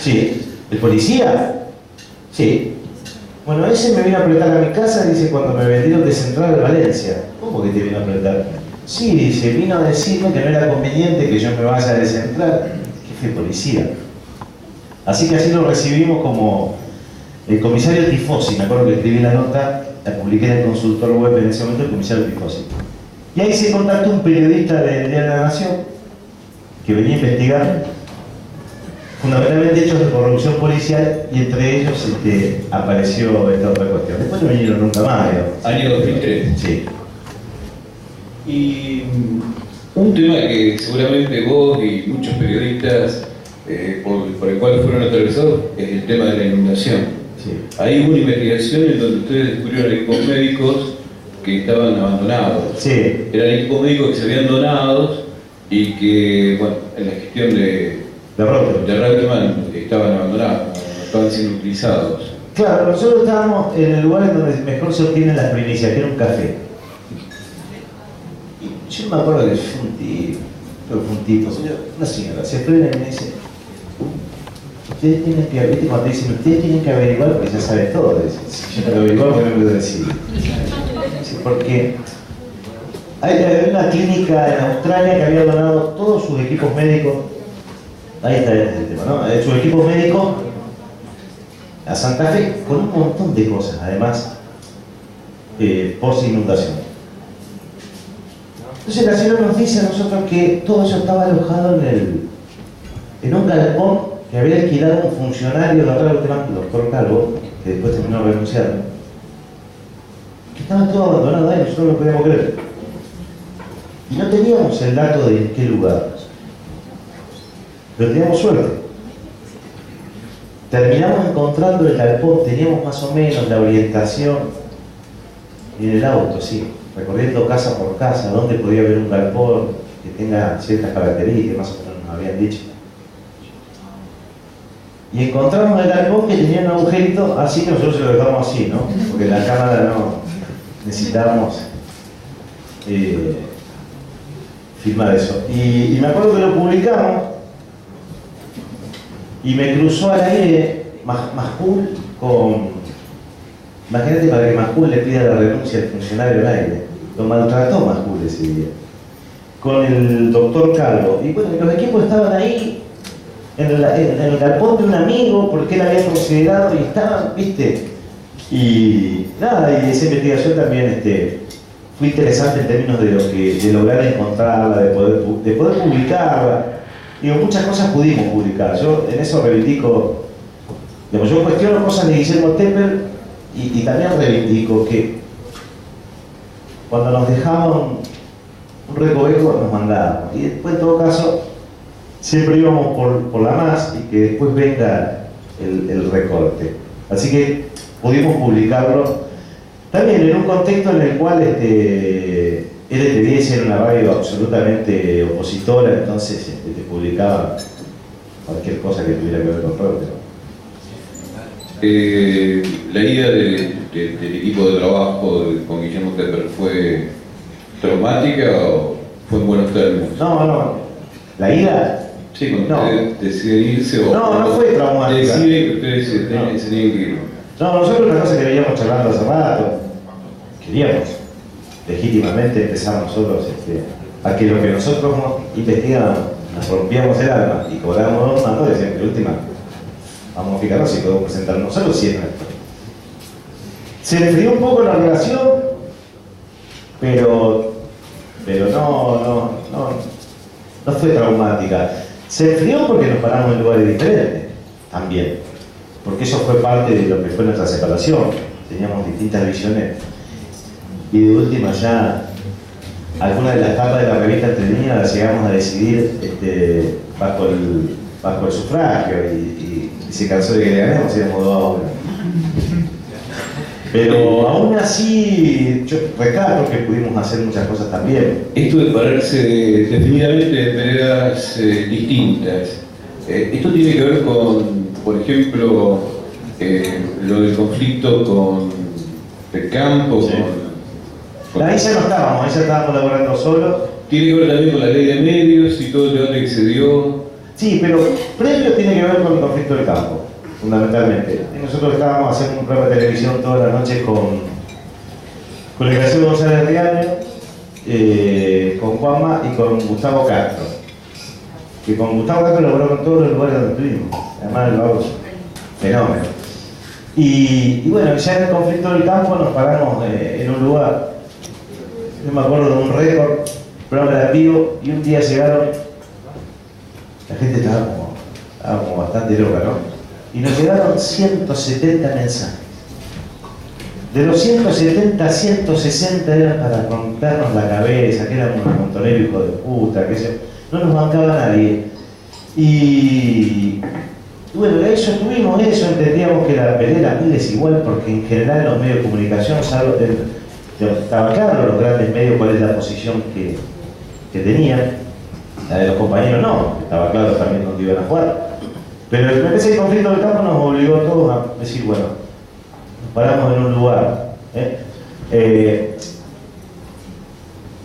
Sí. ¿El policía? Sí. Bueno, ese me vino a apretar a mi casa, dice, cuando me vendieron de Central de Valencia. ¿Cómo que te vino a apretar? Sí, dice, vino a decirme que no era conveniente que yo me vaya de Central. Jefe de policía. Así que así lo recibimos como el comisario Tifosi. Me acuerdo que escribí la nota, la publiqué en el consultor web en ese momento, el comisario Tifosi. Y ahí se contactó un periodista del Diario de la Nación que venía a investigar fundamentalmente hechos de corrupción policial, y entre ellos apareció esta otra cuestión. Después no vinieron nunca más, digamos. Año 2003. Sí. Y un tema que seguramente vos y muchos periodistas por el cual fueron atravesados es el tema de la inundación. Sí. Hay una investigación en donde ustedes descubrieron equipos médicos que estaban abandonados. Sí. Eran equipos médicos que se habían donado y que, bueno, en la gestión de Reutemann estaban abandonados, no estaban siendo utilizados. Claro, nosotros estábamos en el lugar en donde mejor se obtienen las primicias, que era un café. Y yo me acuerdo que fue un tipo, una señora, se frena y me dice, ustedes tienen que, ¿viste? Cuando dicen, ustedes tienen que averiguar, porque ya saben todo, si yo no lo averiguo, ¿por qué no me lo decís? Sí, porque hay una clínica en Australia que había donado todos sus equipos médicos. Ahí está el tema, ¿no? Sus equipos médicos a Santa Fe con un montón de cosas, además, post inundación. Entonces la señora nos dice a nosotros que todo eso estaba alojado en un galpón que había alquilado un funcionario de la Reutemann, el doctor Calvo, que después terminó renunciando, que estaba todo abandonado ahí, nosotros no lo podíamos creer. Y no teníamos el dato de en qué lugar. Pero teníamos suerte, terminamos encontrando el galpón, teníamos más o menos la orientación en el auto, sí, recorriendo casa por casa, dónde podía haber un galpón que tenga ciertas características, más o menos nos habían dicho. Y encontramos el galpón que tenía un agujerito, así que nosotros se lo dejamos así, ¿no? Porque la cámara no necesitábamos filmar eso. Y me acuerdo que lo publicamos y me cruzó al aire Majul con... Imagínate, para que Majul le pida la renuncia al funcionario al aire. Lo maltrató Majul ese día. Con el doctor Calvo. Y bueno, los equipos estaban ahí en el galpón de un amigo porque él había considerado y estaban, ¿viste? Y nada, y esa investigación también fue interesante en términos de lograr encontrarla, de poder publicarla. Digo, muchas cosas pudimos publicar. Yo en eso reivindico, digamos, yo cuestiono cosas de Guillermo Teppel y también reivindico que cuando nos dejaban un recoveco nos mandaban. Y después, en todo caso, siempre íbamos por la más y que después venga el recorte. Así que pudimos publicarlo también en un contexto en el cual LTV era una radio absolutamente opositora, entonces te publicaban cualquier cosa que tuviera que ver con rock. La ida del equipo de trabajo con Guillermo Teppel fue traumática o fue en buenos términos? No. La ida. Sí, cuando ustedes deciden irse o... No fue traumática. Deciden que ustedes se tenían que ir. No, nosotros una cosa que veníamos charlando hace rato, queríamos legítimamente empezar nosotros a que lo que nosotros investigábamos, nos rompíamos el alma y cobrábamos dos mandos, decían que última, vamos a fijarnos si podemos presentarnos nosotros si es nuestro. Se enfrió un poco la relación, pero no fue traumática. Se enfrió porque nos paramos en lugares diferentes, también. Porque eso fue parte de lo que fue nuestra separación. Teníamos distintas visiones. Y de última ya, algunas de las capas de la revista Entre Líneas las llegamos a decidir bajo el sufragio y se cansó de que le ganemos y le mudó a una. Pero aún así, yo rescato que pudimos hacer muchas cosas también. Esto de pararse definitivamente en veredas distintas, esto tiene que ver con, por ejemplo, lo del conflicto con el campo, sí. Ahí ya no estábamos, ahí ya estábamos laborando solos. Tiene que ver también con la ley de medios y todo el debate que se dio. Sí, pero previo tiene que ver con el conflicto del campo, fundamentalmente. Y nosotros estábamos haciendo un programa de televisión todas las noches con el Graciano González Riaño, con Juanma y con Gustavo Castro. Que con Gustavo Castro laboró en todos los lugares donde estuvimos. Además, lo hago fenómeno. Y bueno, ya en el conflicto del campo nos paramos en un lugar. Yo me acuerdo de un récord, programa de vivo, y un día llegaron, la gente estaba como bastante loca, ¿no? Y nos llegaron 170 mensajes. De los 170, 160 eran para rompernos la cabeza, que éramos unos montoneros hijos de puta, que no nos bancaba nadie. Y bueno, eso tuvimos eso, entendíamos que la pelea era muy desigual, porque en general en los medios de comunicación, salvo estaba claro los grandes medios cuál es la posición que tenían. La de los compañeros no, estaba claro también dónde iban a jugar. Pero ese conflicto del campo nos obligó a todos a decir, bueno, nos paramos en un lugar. Que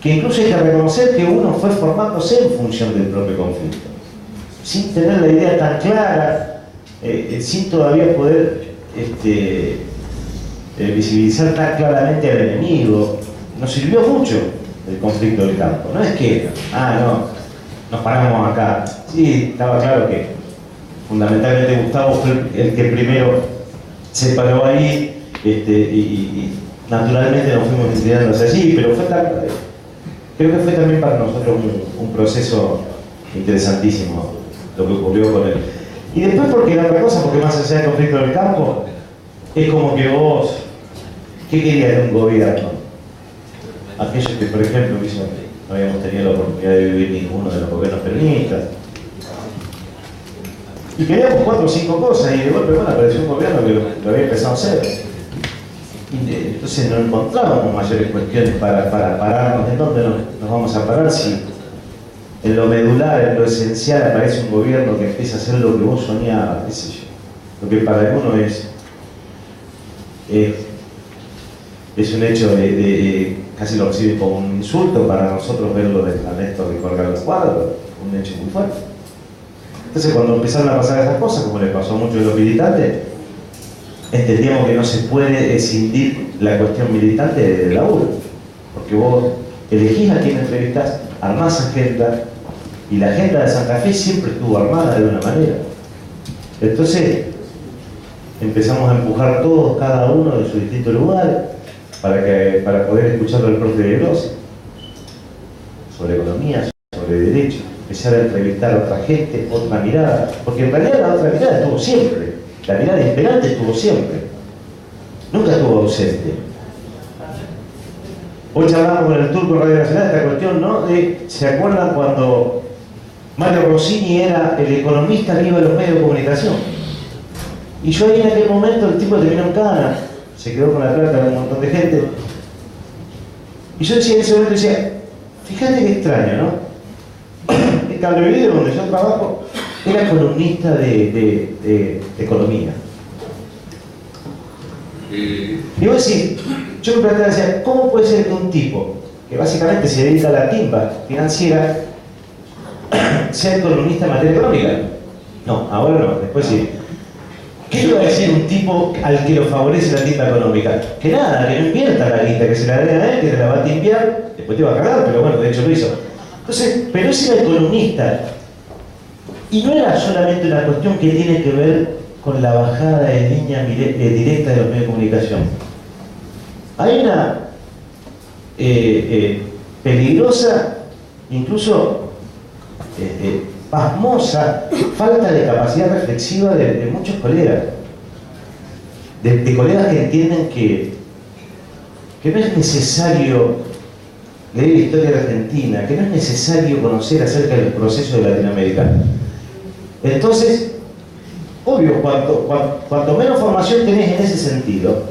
incluso hay que reconocer que uno fue formándose en función del propio conflicto. Sin tener la idea tan clara, sin todavía poder visibilizar tan claramente al enemigo. Nos sirvió mucho el conflicto del campo. No es que, nos paramos acá. Sí, estaba claro que fundamentalmente Gustavo fue el que primero se paró ahí y naturalmente nos fuimos inclinando hacia allí, pero creo que fue también para nosotros un proceso interesantísimo lo que ocurrió con él. Y después porque la otra cosa, porque más allá del conflicto del campo, es como que vos, ¿qué querías de un gobierno? Aquellos que, por ejemplo, no habíamos tenido la oportunidad de vivir ninguno de los gobiernos peronistas. Y queríamos 4 o 5 cosas, y de golpe, bueno, apareció un gobierno que lo había empezado a hacer. Y entonces no encontrábamos mayores cuestiones para pararnos. ¿En dónde nos vamos a parar si en lo medular, en lo esencial, aparece un gobierno que empieza a hacer lo que vos soñabas, qué sé yo? Lo que para algunos es un hecho casi lo recibe como un insulto, para nosotros verlo de Néstor de colgar los cuadros, un hecho muy fuerte. Entonces cuando empezaron a pasar esas cosas, como les pasó a muchos de los militantes, entendíamos que no se puede escindir la cuestión militante del laburo, porque vos elegís a quién entrevistás, armás agenda, y la agenda de Santa Fe siempre estuvo armada de una manera. Entonces empezamos a empujar todos, cada uno de su distinto lugar, para poder escucharlo al profe de Grossi, sobre economía, sobre derecho, empezar a entrevistar a otra gente, otra mirada, porque en realidad la otra mirada estuvo siempre, la mirada esperante estuvo siempre, nunca estuvo ausente. Hoy charlamos con el Turco Radio Nacional esta cuestión, ¿no? ¿Se acuerdan cuando Mario Rossini era el economista que iba a los medios de comunicación? Y yo ahí en aquel momento, el tipo terminó en cana, se quedó con la plata de un montón de gente. Y yo decía en ese momento, fíjate qué extraño, ¿no? El Cable Video, donde yo trabajo, era columnista de economía. Y vos decís, yo me preguntaba, decía, ¿cómo puede ser que un tipo que básicamente se dedica a la timba financiera sea el columnista en materia económica? No, ahora no, después sí. ¿Qué iba a decir un tipo al que lo favorece la timba económica? Que nada, que no invierta la guita, que se la den a él, que te la va a timbiar, después te va a cagar, pero bueno, de hecho lo hizo. Entonces, pero ese era el columnista. Y no era solamente una cuestión que tiene que ver con la bajada de línea directa de los medios de comunicación. Hay una peligrosa, incluso pasmosa, falta de capacidad reflexiva de muchos colegas. De colegas que entienden que no es necesario leer la historia de Argentina, que no es necesario conocer acerca del proceso de Latinoamérica. Entonces, obvio, cuanto menos formación tenés en ese sentido,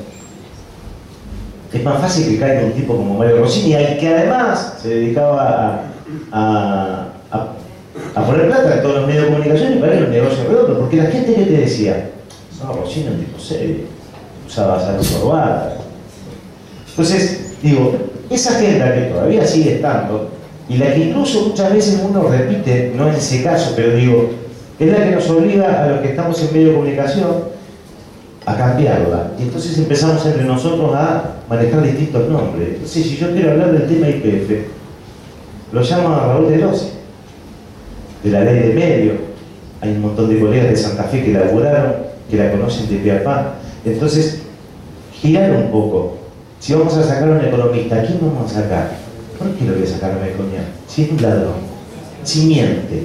es más fácil que caiga un tipo como Mario Rossini, al que además se dedicaba a poner plata en todos los medios de comunicación y para él un negocio redondo, porque la gente que te decía, no, Rossini es un tipo serio, usaba salud corbata. Entonces, digo, esa agenda que todavía sigue estando, y la que incluso muchas veces uno repite, no en ese caso, pero digo, es la que nos obliga a los que estamos en medio de comunicación a cambiarla. Y entonces empezamos entre nosotros a manejar distintos nombres. Entonces, si yo quiero hablar del tema YPF, lo llamo a Raúl de Rossi, de la ley de medios. Hay un montón de colegas de Santa Fe que laburaron, que la conocen de pie a pa. Entonces, girar un poco. Si vamos a sacar a un economista, ¿a quién vamos a sacar? ¿Por qué lo voy a sacar a Melconian? Si es un ladrón, si miente,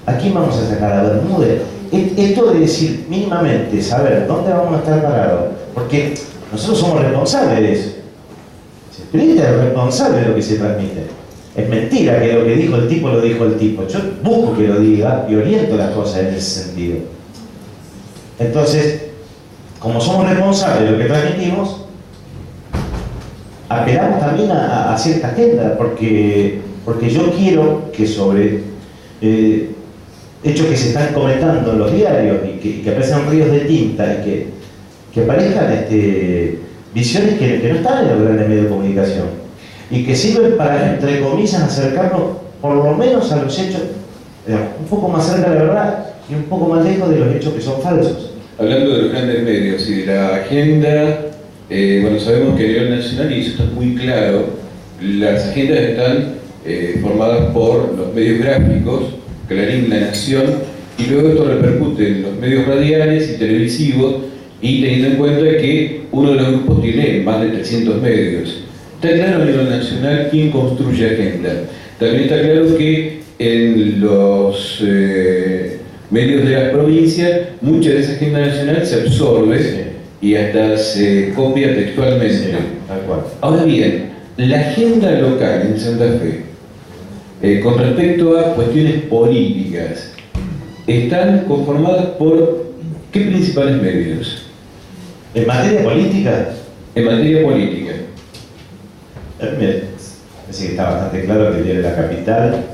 ¿a quién vamos a sacar? A Bermúdez. Esto de decir mínimamente, saber dónde vamos a estar parados, porque nosotros somos responsables de eso. El periodista es responsable de lo que se transmite. Es mentira que lo que dijo el tipo lo dijo el tipo. Yo busco que lo diga y oriento las cosas en ese sentido. Entonces, como somos responsables de lo que transmitimos, apelamos también a cierta agenda, porque yo quiero que sobre hechos que se están comentando en los diarios y que aparezcan ríos de tinta y que aparezcan visiones que no están en los grandes medios de comunicación y que sirven para, entre comillas, acercarnos por lo menos a los hechos, digamos, un poco más cerca de la verdad y un poco más lejos de los hechos que son falsos. Hablando de los grandes medios y de la agenda, bueno, sabemos que a nivel nacional, y eso está muy claro, las agendas están formadas por los medios gráficos, Clarín, La Nación, y luego esto repercute en los medios radiales y televisivos, y teniendo en cuenta que uno de los grupos tiene más de 300 medios. Está claro a nivel nacional quién construye agenda. También está claro que en los medios de las provincias, mucha de esa agenda nacional se absorbe y hasta se copia textualmente. Sí, tal cual. Ahora bien, la agenda local en Santa Fe, con respecto a cuestiones políticas, están conformadas por ¿qué principales medios? En materia política, En materia política. a mí me parece que está bastante claro que el diario de la capital,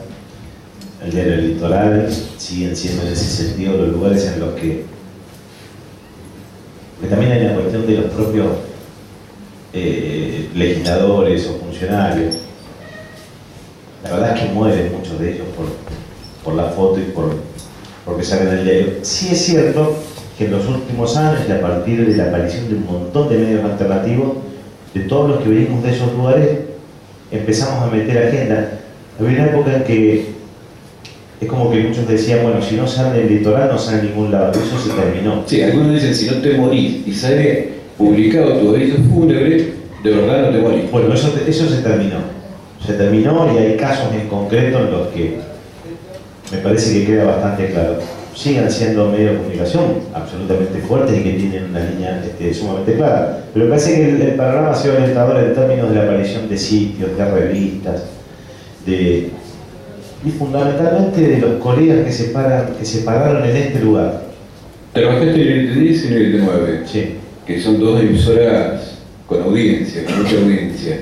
el diario del litoral, siguen siendo en ese sentido los lugares en los que también hay una cuestión de los propios legisladores o funcionarios. La verdad es que mueren muchos de ellos por la foto y porque salen el diario. Sí es cierto que en los últimos años, y a partir de la aparición de un montón de medios alternativos, de todos los que venimos de esos lugares, empezamos a meter agenda. Había una época en que es como que muchos decían, bueno, si no sale del litoral, no sale en ningún lado. Eso se terminó. Sí, algunos dicen, si no te morís y sale publicado tu aviso fúnebre, de verdad no te morís. Bueno, eso se terminó. Se terminó y hay casos en concreto en los que me parece que queda bastante claro. Siguen siendo medios de comunicación absolutamente fuertes y que tienen una línea sumamente clara. Pero me parece que el panorama ha sido alentador en términos de la aparición de sitios, de revistas, y fundamentalmente de los colegas que se pararon en este lugar. Trabajaste en el 10 y en el 9, Sí. que son dos emisoras con audiencia, con mucha audiencia.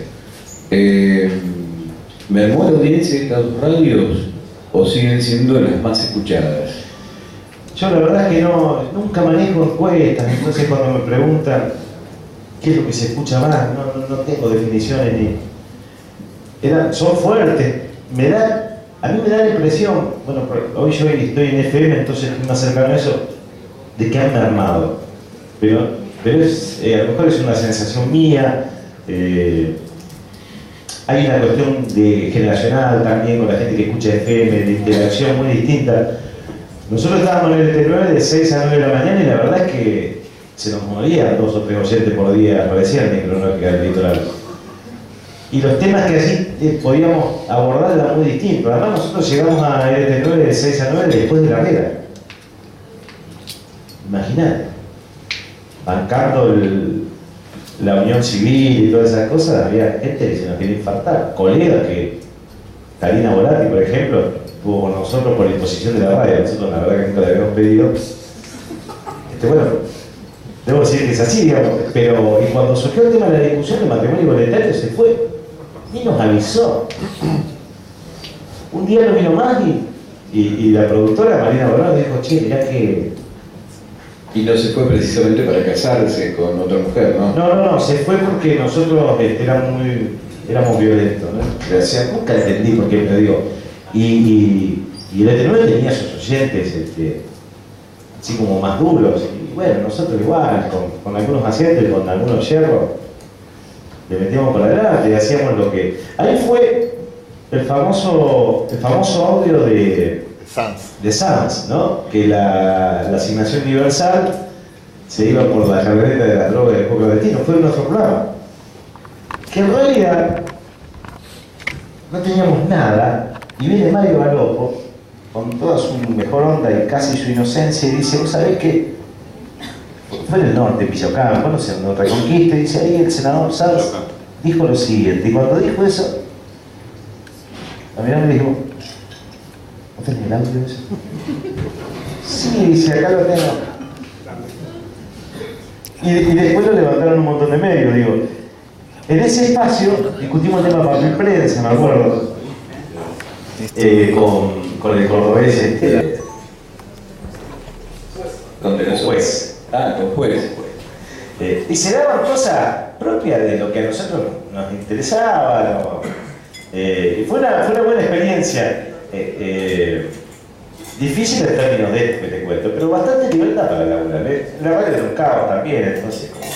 ¿Mermó la audiencia de estas dos radios o siguen siendo las más escuchadas? Yo la verdad es que nunca manejo encuestas, entonces cuando me preguntan qué es lo que se escucha más, no tengo definiciones son fuertes. A mí me da la impresión, bueno, hoy yo estoy en FM, entonces estoy más cercano a eso, de que han mermado. Pero a lo mejor es una sensación mía. Hay una cuestión generacional también con la gente que escucha FM, de interacción muy distinta. Nosotros estábamos en el T9 de 6 a 9 de la mañana y la verdad es que se nos morían 2 o 3 oyentes por día, aparecían en cronológica del litoral. Y los temas que así podíamos abordar eran muy distintos. Además nosotros llegamos a LT9 de 6 a 9 después de la guerra. Imagínate, bancando la unión civil y todas esas cosas, había gente que se nos quería infartar. Colegas que, Karina Volati, por ejemplo, estuvo con nosotros por imposición de la radio. Nosotros la verdad que nunca le habíamos pedido. Bueno, debo decir que es así, digamos. Pero y cuando surgió el tema de la discusión de matrimonio igualitario se fue. Ni nos avisó. Un día no vino más y la productora Marina Borón dijo, che, mirá que... Y no se fue precisamente para casarse con otra mujer, ¿no? No, se fue porque nosotros éramos violentos, ¿no? O sea, nunca entendí por qué me digo. Y el ET9 tenía sus oyentes, así como más duros. Y bueno, nosotros igual, con algunos aciertos, con algunos yerros, le metíamos por adelante y hacíamos lo que... Ahí fue el famoso audio de Sanz, ¿no? Que la asignación universal se iba por la carrera de la droga del pueblo argentino. Fue nuestro programa. Que en realidad no teníamos nada, y viene Mario Galopo con toda su mejor onda y casi su inocencia y dice, ¿vos sabés qué? Fue en el norte, en Villocampo, no sé, en otra conquista, y dice, ahí el senador Sanz dijo lo siguiente, y cuando dijo eso, la mirada me dijo, ¿no tenés el audio eso? Sí, dice, acá lo tengo. Y después lo levantaron un montón de medios, digo. En ese espacio discutimos el tema de papel prensa, me acuerdo, con el cordobés ¿Dónde los juez. Con juez. Y se daban cosas propias de lo que a nosotros nos interesaba. Y fue una buena experiencia. Difícil en términos de esto que te cuento, pero bastante libertad para laburar. La radio era un caos también, entonces como...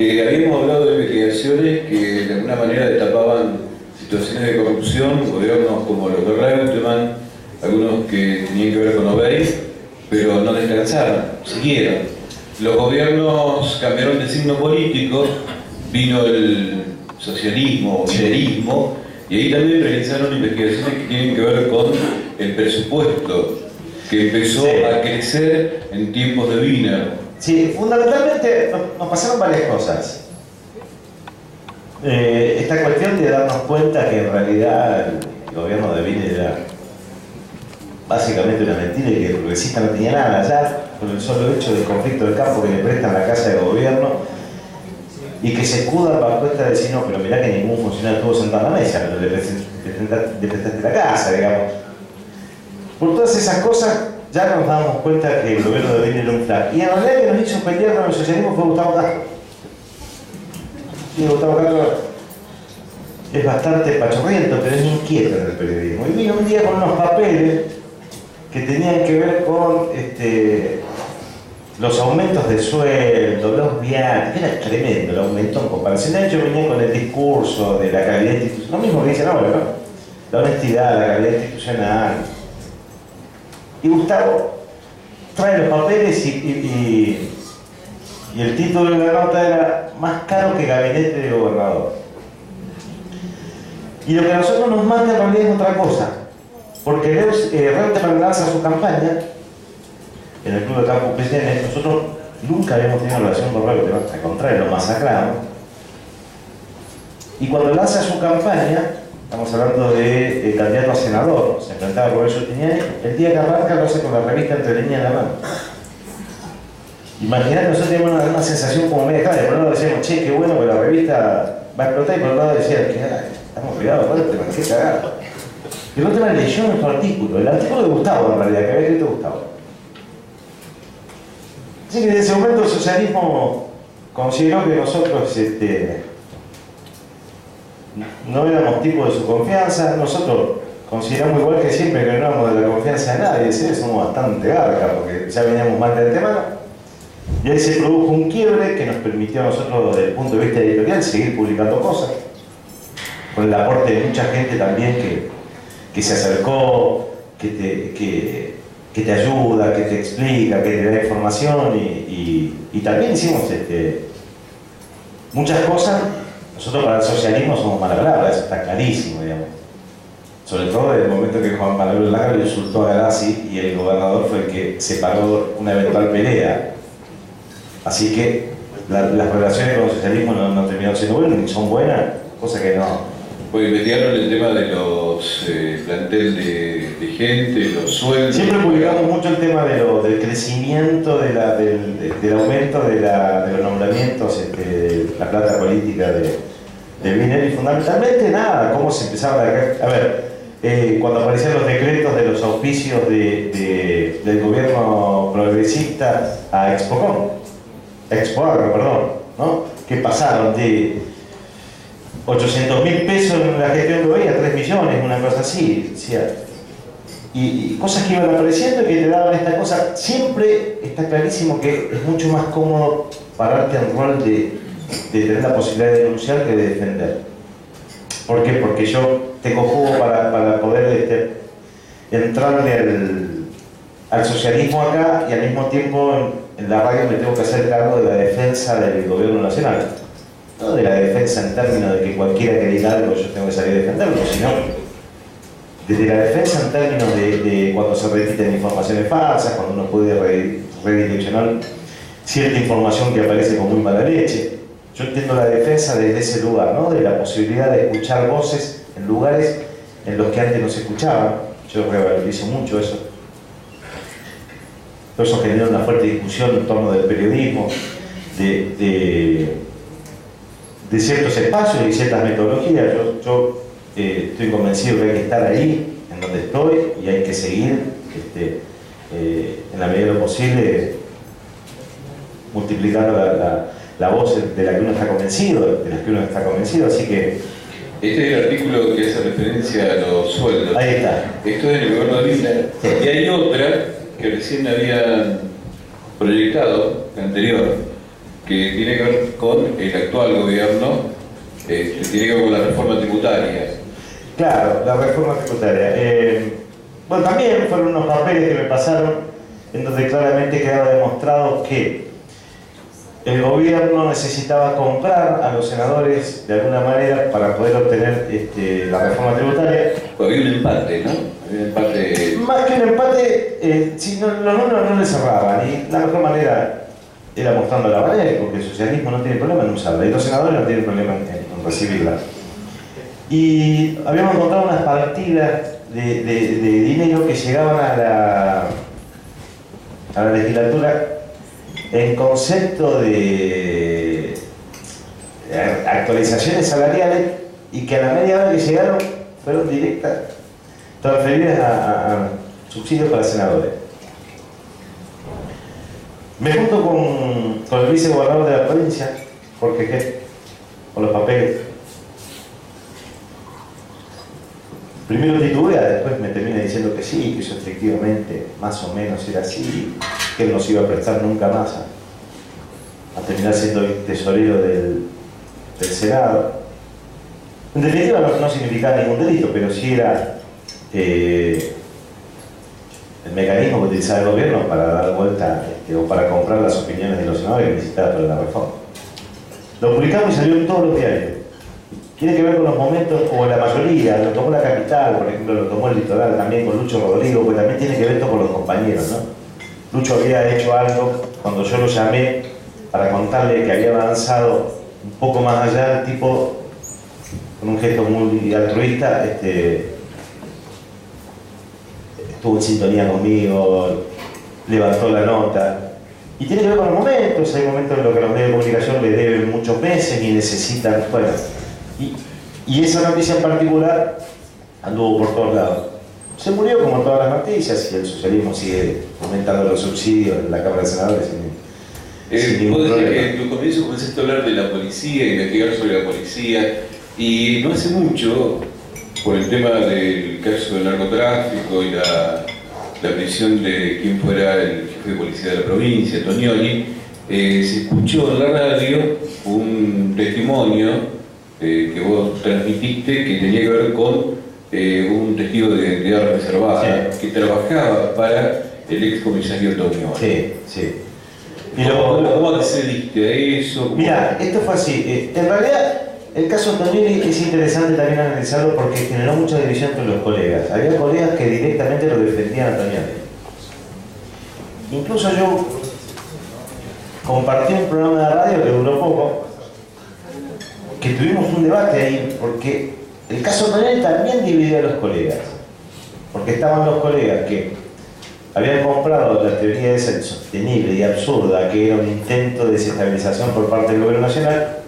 Habíamos hablado de investigaciones que de alguna manera destapaban situaciones de corrupción, gobiernos como los de Reutemann, algunos que tenían que ver con Obey, pero no descansaron, siguieron. Los gobiernos cambiaron de signo político, vino el socialismo, minerismo, y ahí también realizaron investigaciones que tienen que ver con el presupuesto, que empezó a crecer en tiempos de Wiener. Sí, fundamentalmente nos pasaron varias cosas. Esta cuestión de darnos cuenta que en realidad el gobierno de Wiener era básicamente una mentira y que el progresista no tenía nada allá por el solo hecho del conflicto del campo que le prestan la casa de gobierno y que se escuda para cuesta de decir no, pero mirá que ningún funcionario estuvo sentado a la mesa, pero le prestaste la casa, digamos. Por todas esas cosas ya nos damos cuenta que el gobierno de Biden era un flash. Y en realidad que nos hizo pelear con el socialismo fue Gustavo Castro. Y Gustavo Castro es bastante pachorriento, pero es inquieto en el periodismo. Y vino un día con unos papeles que tenían que ver con los aumentos de sueldo, los viajes, era tremendo el aumento en comparación. De hecho, venía con el discurso de la calidad institucional, lo mismo que dicen ahora, ¿no? La honestidad, la calidad institucional. Y Gustavo trae los papeles y el título de la nota era más caro que gabinete de gobernador. Y lo que a nosotros nos manda en realidad es otra cosa, porque Reutemann lanza su campaña en el Club de Campo Cristianes. Nosotros nunca habíamos tenido relación con Reutemann, al contrario, lo masacramos. Y cuando lanza su campaña, estamos hablando de candidato a senador, se enfrentaba a Roberto Tiniani, el día que arranca lo hace con la revista Entre Líneas en la mano. Imaginad que nosotros teníamos una sensación como media clara, por un lado decíamos, che, qué bueno que la revista va a explotar, y por otro lado decíamos, estamos cuidados, Reutemann, qué cagado. Y Reutemann leyó nuestro artículo, el artículo de Gustavo en realidad, que había escrito Gustavo. Así que en ese momento el socialismo consideró que nosotros no éramos tipo de su confianza. Nosotros consideramos igual que siempre que no éramos de la confianza de nadie, ¿sí? Somos bastante garcas porque ya veníamos mal del tema. Y ahí se produjo un quiebre que nos permitió a nosotros desde el punto de vista editorial seguir publicando cosas, con el aporte de mucha gente también que se acercó, que te ayuda, que te explica, que te da información y también hicimos muchas cosas. Nosotros para el socialismo somos mala palabra, eso está clarísimo, digamos. Sobre todo en el momento que Juan Manuel Lagro insultó a Galassi y el gobernador fue el que separó una eventual pelea. Así que las relaciones con el socialismo no terminaron siendo buenas, ni son buenas, cosa que no. Pues investigaron el tema de los plantel de gente, los sueldos. Siempre publicamos mucho el tema del crecimiento, del aumento de los nombramientos, la plata política de Biden y fundamentalmente nada, cómo se empezaba a ver, cuando aparecían los decretos de los auspicios del gobierno progresista a Expoagro, perdón, ¿no? Que pasaron de 800.000 pesos en la gestión de gobierno a 3 millones, una cosa así, y cosas que iban apareciendo y que te daban esta cosa. Siempre está clarísimo que es mucho más cómodo pararte en rol de tener la posibilidad de denunciar que de defender. ¿Por qué? Porque yo tengo jugo para poder entrarle al socialismo acá y al mismo tiempo en la radio me tengo que hacer cargo de la defensa del gobierno nacional. No de la defensa en términos de que cualquiera que diga algo yo tengo que salir a defenderlo, sino desde la defensa en términos de cuando se repiten informaciones falsas, cuando uno puede redireccionar cierta información que aparece con muy mala leche. Yo entiendo la defensa desde ese lugar, ¿no? De la posibilidad de escuchar voces en lugares en los que antes no se escuchaban. Yo revalorizo mucho eso. Todo eso genera una fuerte discusión en torno del periodismo, de ciertos espacios y ciertas metodologías. Yo estoy convencido que hay que estar ahí, en donde estoy, y hay que seguir, en la medida de lo posible, multiplicando la voz de la que uno está convencido, así que... Este es el artículo que hace referencia a los sueldos. Ahí está. Esto es el gobierno de Biden. Sí. Y hay otra que recién habían proyectado, la anterior, que tiene que ver con el actual gobierno, que tiene que ver con la reforma tributaria. Claro, la reforma tributaria. Bueno, también fueron unos papeles que me pasaron en donde claramente quedaba demostrado que el gobierno necesitaba comprar a los senadores de alguna manera para poder obtener la reforma tributaria. Pues había un empate, ¿no? Había un empate. Más que un empate, si los números no le cerraban, y la mejor manera era mostrando la manera, porque el socialismo no tiene problema en usarla, y los senadores no tienen problema en recibirla. Y habíamos encontrado unas partidas de dinero que llegaban a la legislatura en concepto de actualizaciones salariales y que a la media hora que llegaron fueron directas, transferidas a subsidios para senadores. Me junto con el vicegobernador de la provincia, Jorge G, con los papeles. Primero titubea, después me termina diciendo que sí, que eso efectivamente más o menos era así, que él no se iba a prestar nunca más a terminar siendo el tesorero del Senado. En definitiva no significaba ningún delito, pero sí era el mecanismo que utilizaba el gobierno para dar vuelta o para comprar las opiniones de los senadores que necesitaba para la reforma. Lo publicamos y salió en todos los diarios. Tiene que ver con los momentos, o la mayoría, lo tomó La Capital, por ejemplo, lo tomó El Litoral también con Lucho Rodrigo, porque también tiene que ver esto con los compañeros, ¿no? Lucho había hecho algo cuando yo lo llamé para contarle que había avanzado un poco más allá, el tipo, con un gesto muy altruista, estuvo en sintonía conmigo, levantó la nota. Y tiene que ver con los momentos, hay momentos en los que los medios de comunicación le deben muchos meses y necesitan, bueno, y esa noticia en particular anduvo por todos lados. Se murió como todas las noticias y el socialismo sigue aumentando los subsidios en la Cámara de Senadores sin ningún problema. En tu comienzo comenzaste a hablar de la policía, investigar sobre la policía, y no hace mucho, por el tema del caso del narcotráfico y la prisión de quien fuera el jefe de policía de la provincia, Tognoli, se escuchó en la radio un testimonio que vos transmitiste que tenía que ver con un testigo de identidad reservada, sí, que trabajaba para el ex comisario Tognoli. Sí, sí. ¿Cómo accediste a eso? Mira, esto fue así. En realidad, el caso Tognoli es interesante también analizarlo porque generó mucha división entre los colegas. Había colegas que directamente lo defendían a Tognoli. Incluso yo compartí un programa de radio que duró poco, que tuvimos un debate ahí, porque el caso Tognoli también dividió a los colegas. Porque estaban los colegas que habían comprado la teoría esa insostenible y absurda, que era un intento de desestabilización por parte del gobierno nacional.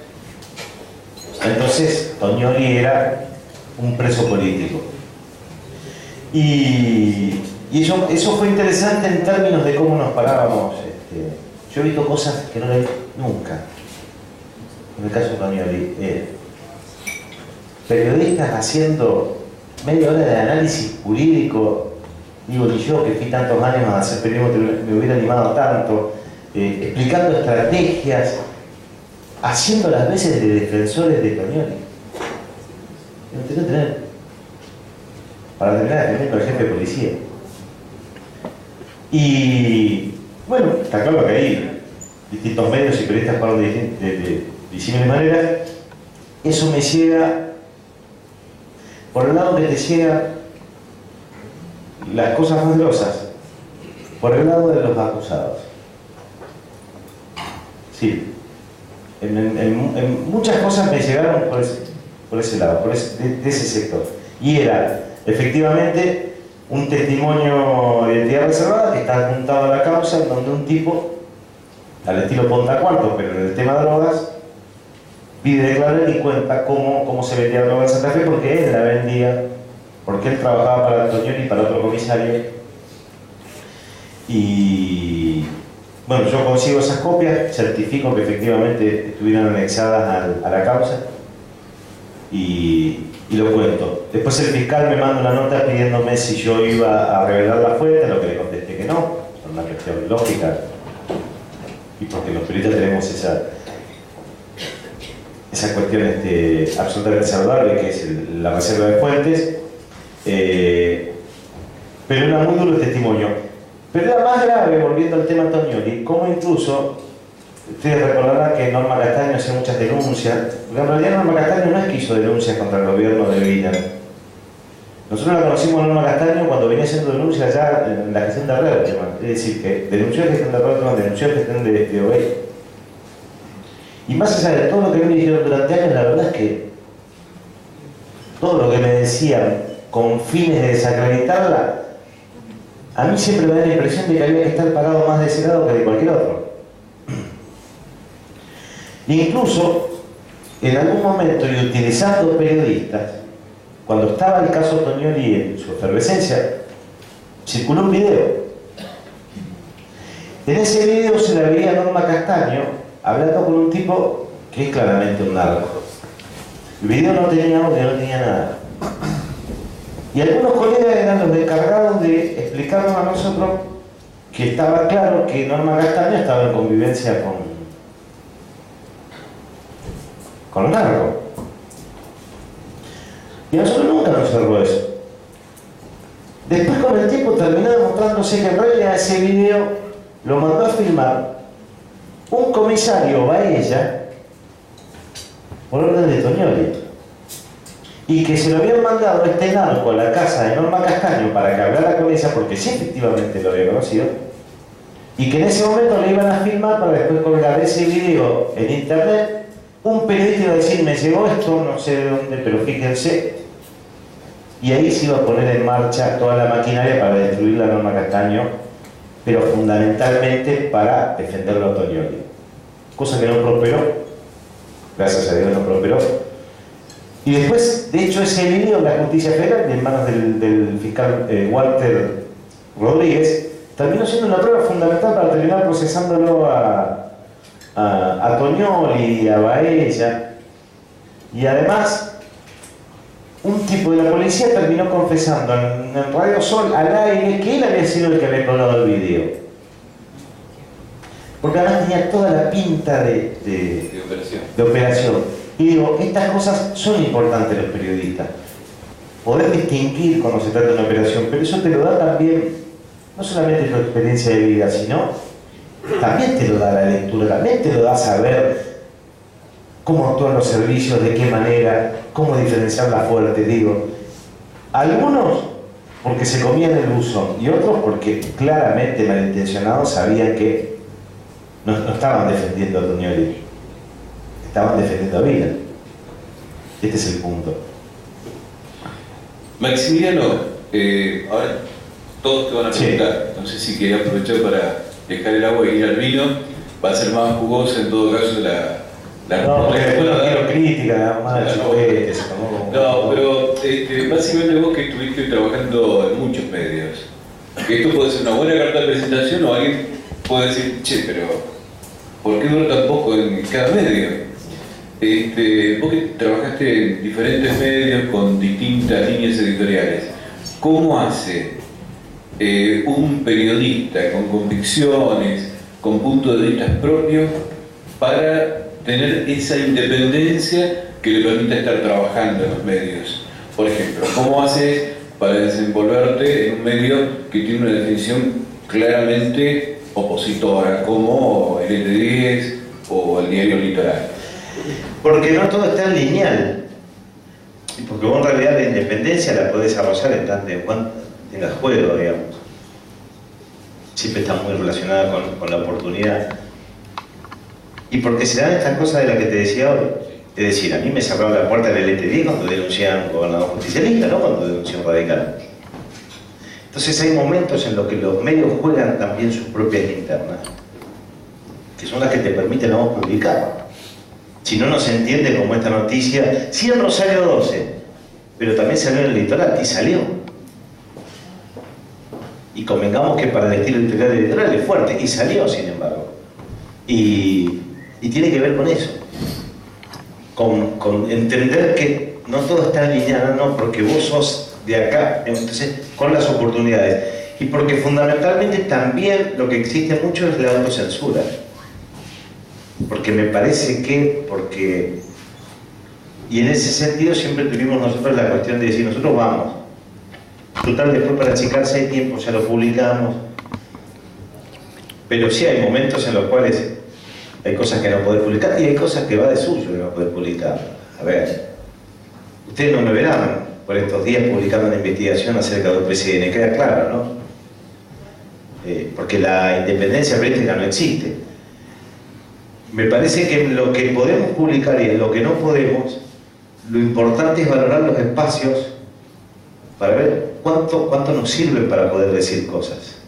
Entonces, Tognoli era un preso político. Y eso fue interesante en términos de cómo nos parábamos. Yo he visto cosas que no le vi nunca. En el caso de Tognoli, periodistas haciendo media hora de análisis jurídico. Digo, ni yo que fui tantos años a hacer periodismo me hubiera animado tanto, explicando estrategias, haciendo las veces de defensores de Tognoli. No tengo que tener para terminar defendiendo al jefe de policía. Y bueno, está claro que ahí distintos medios y periodistas hablan de disímiles maneras. Eso me llega, por el lado que te llega las cosas más grosas, por el lado de los acusados. Sí, en muchas cosas me llegaron por ese lado, de ese sector. Y era, efectivamente, un testimonio de identidad reservada que está apuntado a la causa, en donde un tipo, al estilo Ponta Cuarto, pero en el tema de drogas, pide declarar y cuenta cómo se vendía droga en Santa Fe, porque él la vendía, porque él trabajaba para Tognoli y para otro comisario. Y bueno, yo consigo esas copias, certifico que efectivamente estuvieron anexadas a la causa y lo cuento. Después el fiscal me manda una nota pidiéndome si yo iba a revelar la fuente, lo que le contesté que no, por una cuestión lógica y porque los periodistas tenemos esa cuestión absolutamente saludable que es la reserva de fuentes. Pero era muy duro el testimonio. Pero era más grave, volviendo al tema Tognoli, como incluso, ustedes recordarán que Norma Castaño hacía muchas denuncias, porque en realidad Norma Castaño no es que hizo denuncias contra el gobierno de Wiener. Nosotros la conocimos a Norma Castaño cuando venía haciendo denuncias ya en la gestión de Reutemann, es decir, que denunció la gestión de Reutemann, denunció la gestión de Obey. Y más allá de todo lo que me dijeron durante años, la verdad es que todo lo que me decían con fines de desacreditarla, a mí siempre me da la impresión de que había que estar parado más de ese lado que de cualquier otro. Incluso, en algún momento, y utilizando periodistas, cuando estaba el caso Tognoli en su efervescencia, circuló un video. En ese video se le veía a Norma Castaño hablando con un tipo que es claramente un narco. El video no tenía audio, no tenía nada. Y algunos colegas eran los encargados de explicarnos a nosotros que estaba claro que Norma Castaño estaba en convivencia con un narco. Y a nosotros nunca nos cerró eso. Después, con el tiempo, terminó demostrándose que en realidad ese video lo mandó a filmar un comisario Baella por orden de Tognoli, y que se lo habían mandado este narco a la casa de Norma Castaño para que hablara con ella, porque sí, efectivamente lo había conocido, y que en ese momento le iban a filmar para después colgar ese video en internet. Un periodista iba a decir: me llegó esto, no sé de dónde, pero fíjense, y ahí se iba a poner en marcha toda la maquinaria para destruir la Norma Castaño, pero fundamentalmente para defenderlo a Tognoli, cosa que no prosperó, gracias a Dios no prosperó. Y después, de hecho, ese video en la justicia federal, en manos del fiscal Walter Rodríguez, terminó siendo una prueba fundamental para terminar procesándolo a Tognoli, a Baella. Y además, un tipo de la policía terminó confesando en Radio Sol al aire que él había sido el que había colgado el video, porque además tenía toda la pinta de operación. Y digo, estas cosas son importantes los periodistas, poder distinguir cuando se trata de una operación, pero eso te lo da también, no solamente tu experiencia de vida, sino también te lo da la lectura, también te lo da saber cómo actúan los servicios, de qué manera, cómo diferenciar la fuerte. Digo, algunos porque se comían el buzón y otros porque claramente malintencionados sabían que no estaban defendiendo a Tognoli, estaban defendiendo a Vila. Este es el punto. Maximiliano, ahora todos te van a preguntar, no sé si querés aprovechar para dejar el agua y ir al vino. Va a ser más jugosa en todo caso la no, porque después no quiero crítica, nada más. No, pero básicamente vos que estuviste trabajando en muchos medios, que esto puede ser una buena carta de presentación, o alguien puede decir: che, pero ¿por qué dura tan poco en cada medio? Vos que trabajaste en diferentes medios con distintas líneas editoriales, ¿cómo hace un periodista con convicciones, con puntos de vista propios, para tener esa independencia que le permita estar trabajando en los medios? Por ejemplo, ¿cómo haces para desenvolverte en un medio que tiene una definición claramente opositora, como el ET10 o el diario Litoral? Porque no todo está en lineal, y porque vos en realidad la independencia la podés desarrollar en tanto en cuanto tengas juego, digamos. Siempre está muy relacionada con la oportunidad. Y porque se dan estas cosas de las que te decía hoy. Es decir, a mí me cerraron la puerta del ET10 cuando denuncian un gobernador justicialista, no cuando denuncian radical. Entonces hay momentos en los que los medios juegan también sus propias linternas, que son las que te permiten a vos publicar. Si no, no se entiende como esta noticia. Sí, en Rosario 12, pero también salió en el Litoral, y salió. Y convengamos que para el estilo editorial del Litoral es fuerte, y salió, sin embargo. Y tiene que ver con eso, con entender que no todo está alineado, no, porque vos sos de acá, entonces con las oportunidades, y porque fundamentalmente también lo que existe mucho es la autocensura, porque me parece que, y en ese sentido siempre tuvimos nosotros la cuestión de decir: nosotros vamos, total, después para achicarse hay tiempo, ya lo publicamos, pero sí hay momentos en los cuales hay cosas que no podés publicar y hay cosas que va de suyo que no podés publicar. A ver, ustedes no me verán por estos días publicando una investigación acerca del PCN, queda claro, ¿no? Porque la independencia periodística no existe. Me parece que en lo que podemos publicar y en lo que no podemos, lo importante es valorar los espacios para ver cuánto nos sirve para poder decir cosas.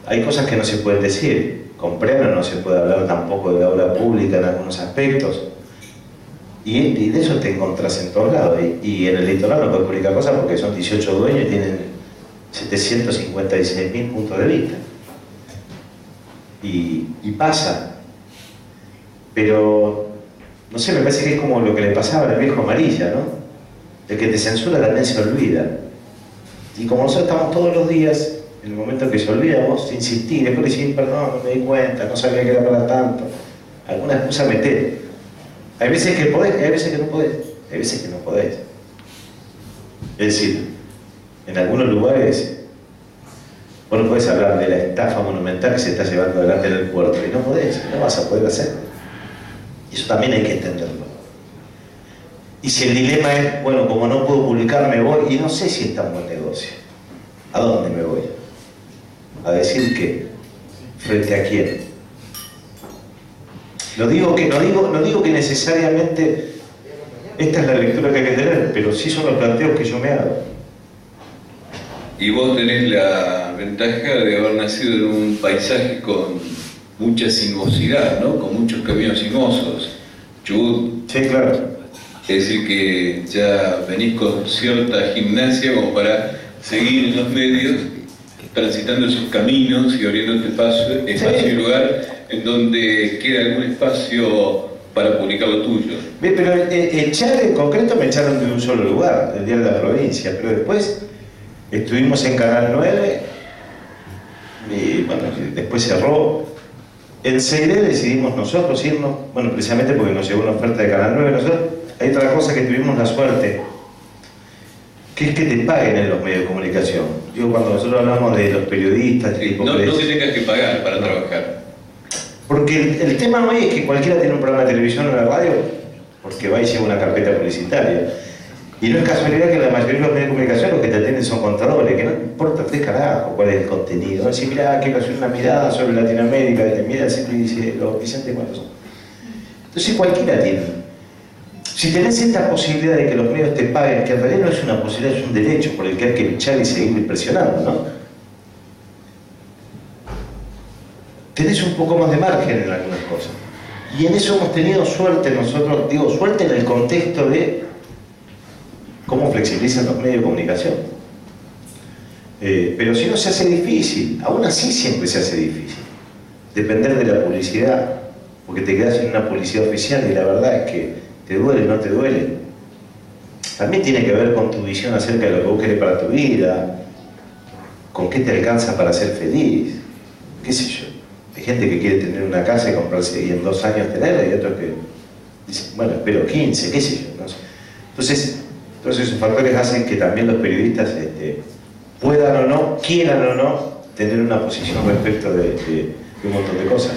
Hay cosas que no se pueden decir. Con pleno no se puede hablar tampoco de la obra pública en algunos aspectos. Y de eso te encontrás en todos lados. Y en el litoral no puedes publicar cosas porque son 18 dueños y tienen 756.000 puntos de vista. Y pasa. Pero, no sé, me parece que es como lo que le pasaba al viejo Amarilla, ¿no? El que te censura también se olvida. Y como nosotros estamos todos los días, en el momento que se olvida, vos insistís, después decís, perdón, no me di cuenta, no sabía que era para tanto. Alguna excusa metés. Hay veces que podés, hay veces que no podés. Hay veces que no podés. Es decir, en algunos lugares vos no podés hablar de la estafa monumental que se está llevando adelante en el puerto. Y no podés, no vas a poder hacerlo. Y eso también hay que entenderlo. Y si el dilema es, bueno, como no puedo publicar, me voy, y no sé si es tan buen negocio. ¿A dónde me voy? ¿A decir qué? ¿Frente a quién? No digo que necesariamente esta es la lectura que hay que tener, pero sí son los planteos que yo me hago. Y vos tenés la ventaja de haber nacido en un paisaje con mucha sinuosidad, ¿no? Con muchos caminos sinuosos. Chubut. Sí, claro. Es decir, que ya venís con cierta gimnasia como para seguir en los medios, transitando esos caminos y abriéndote espacio y lugar en donde queda algún espacio para publicar lo tuyo. Bien, pero echar en concreto me echaron de un solo lugar, del Diario de la Provincia, pero después estuvimos en Canal 9 y bueno, después cerró. En Ceiré decidimos nosotros irnos, bueno, precisamente porque nos llegó una oferta de Canal 9, nosotros. Hay otra cosa que tuvimos la suerte, que es que te paguen en los medios de comunicación. Digo, cuando nosotros hablamos de los periodistas, tipo no que tengas que pagar para trabajar. Porque el tema no es que cualquiera tiene un programa de televisión o una radio, porque va y lleva una carpeta publicitaria. Y no es casualidad que la mayoría de los medios de comunicación los que te atienden son contadores, que no importa tres carajos cuál es el contenido. No decir, mira, quiero hacer una mirada sobre Latinoamérica, y te mira siempre y dice, los Vicente, ¿cuántos son? Entonces cualquiera tiene. Si tenés esta posibilidad de que los medios te paguen, que en realidad no es una posibilidad, es un derecho por el que hay que luchar y seguir presionando, ¿no? Tenés un poco más de margen en algunas cosas. Y en eso hemos tenido suerte nosotros, digo, suerte en el contexto de cómo flexibilizan los medios de comunicación. Pero si no se hace difícil, aún así siempre se hace difícil. Depender de la publicidad, porque te quedás en una publicidad oficial y la verdad es que ¿te duele, no te duele? También tiene que ver con tu visión acerca de lo que vos querés para tu vida, con qué te alcanza para ser feliz, qué sé yo. Hay gente que quiere tener una casa y comprarse y en 2 años tenerla, y otros que dicen, bueno, espero 15, qué sé yo. No sé. Entonces, todos esos factores hacen que también los periodistas puedan o no, quieran o no, tener una posición respecto de un montón de cosas.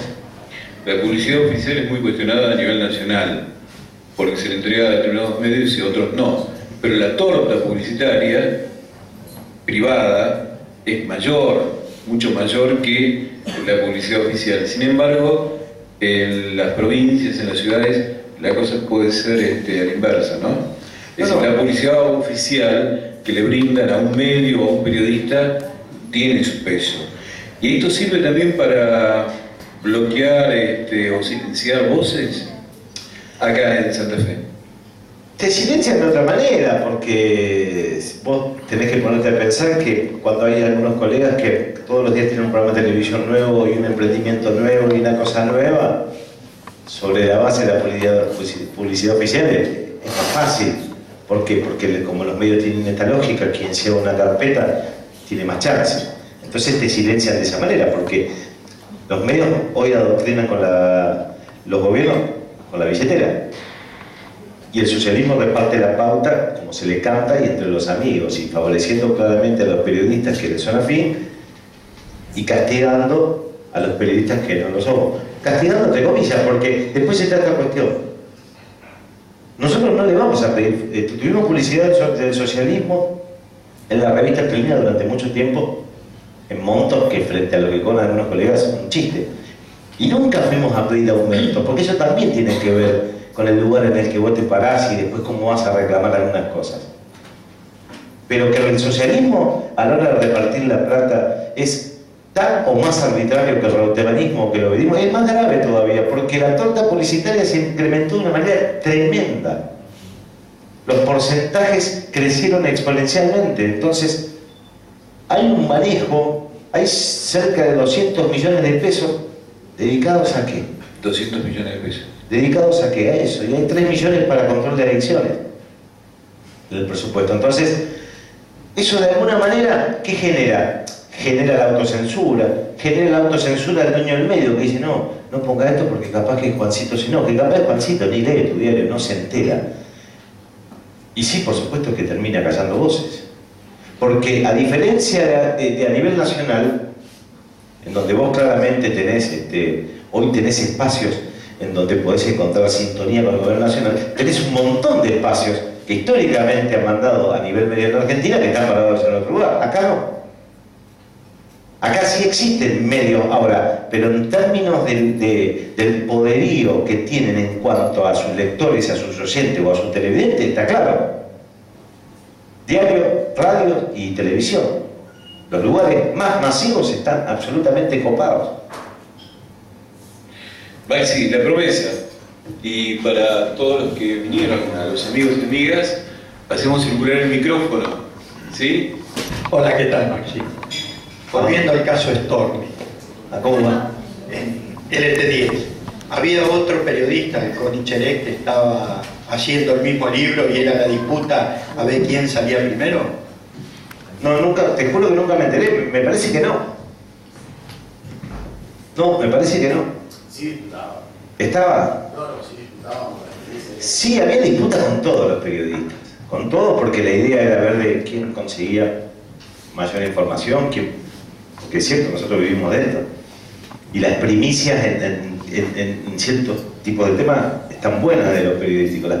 La publicidad oficial es muy cuestionada a nivel nacional, porque se le entrega a determinados medios y a otros no. Pero la torta publicitaria privada es mayor, mucho mayor que la publicidad oficial. Sin embargo, en las provincias, en las ciudades, la cosa puede ser a la inversa, ¿no? Es decir, la publicidad oficial que le brindan a un medio o a un periodista tiene su peso. Y esto sirve también para bloquear o silenciar voces acá en Santa Fe. Te silencian de otra manera, porque vos tenés que ponerte a pensar que cuando hay algunos colegas que todos los días tienen un programa de televisión nuevo y un emprendimiento nuevo y una cosa nueva, sobre la base de la publicidad oficial es más fácil. ¿Por qué? Porque como los medios tienen esta lógica, quien lleva una carpeta tiene más chance. Entonces te silencian de esa manera, porque los medios hoy adoctrinan con los gobiernos con la billetera. Y el socialismo reparte la pauta como se le canta y entre los amigos, y favoreciendo claramente a los periodistas que les son afín y castigando a los periodistas que no lo somos. Castigando entre comillas, porque después está esta cuestión. Nosotros no le vamos a pedir, tuvimos publicidad del socialismo en la revista Clínica durante mucho tiempo, en montos que frente a lo que cobran algunos colegas es un chiste. Y nunca fuimos a pedir aumento, porque eso también tiene que ver con el lugar en el que vos te parás y después cómo vas a reclamar algunas cosas. pero que el socialismo a la hora de repartir la plata es tan o más arbitrario que el reutemanismo o que el obedismo, es más grave todavía, porque la torta publicitaria se incrementó de una manera tremenda. Los porcentajes crecieron exponencialmente, entonces hay un manejo, hay cerca de 200 millones de pesos dedicados a qué. 200 millones de pesos. ¿Dedicados a qué? A eso, y hay 3 millones para control de adicciones del presupuesto. Entonces, eso de alguna manera, ¿qué genera? Genera la autocensura, genera la autocensura del dueño del medio que dice, no ponga esto porque capaz que Juancito, si no, que capaz que Juancito ni lee tu diario, no se entera. Y sí, por supuesto que termina callando voces. Porque a diferencia de a nivel nacional, en donde vos claramente tenés, hoy tenés espacios en donde podés encontrar sintonía con el gobierno nacional, tenés un montón de espacios que históricamente han mandado a nivel medio de Argentina que están parados en otro lugar. Acá no. Acá sí existen medios ahora, pero en términos del poderío que tienen en cuanto a sus lectores, a sus oyentes o a sus televidentes, está claro. Diario, radio y televisión. Los lugares más masivos están absolutamente copados. Maxi, la promesa. Y para todos los que vinieron, a los amigos y amigas, hacemos circular el micrófono. ¿Sí? Hola, ¿qué tal, Maxi? Volviendo al caso Storni. ¿Cómo va? En LT10. Había otro periodista, el Conicherek, que estaba haciendo el mismo libro y era la disputa a ver quién salía primero. No, nunca, te juro que nunca me enteré, me parece que no. No, me parece que no. Sí, estaba. ¿Estaba? No, sí, estaba. Sí, había disputa con todos los periodistas. Con todos, porque la idea era ver de quién conseguía mayor información, porque es cierto, nosotros vivimos de esto. Y las primicias en ciertos tipos de temas están buenas de los periodísticos.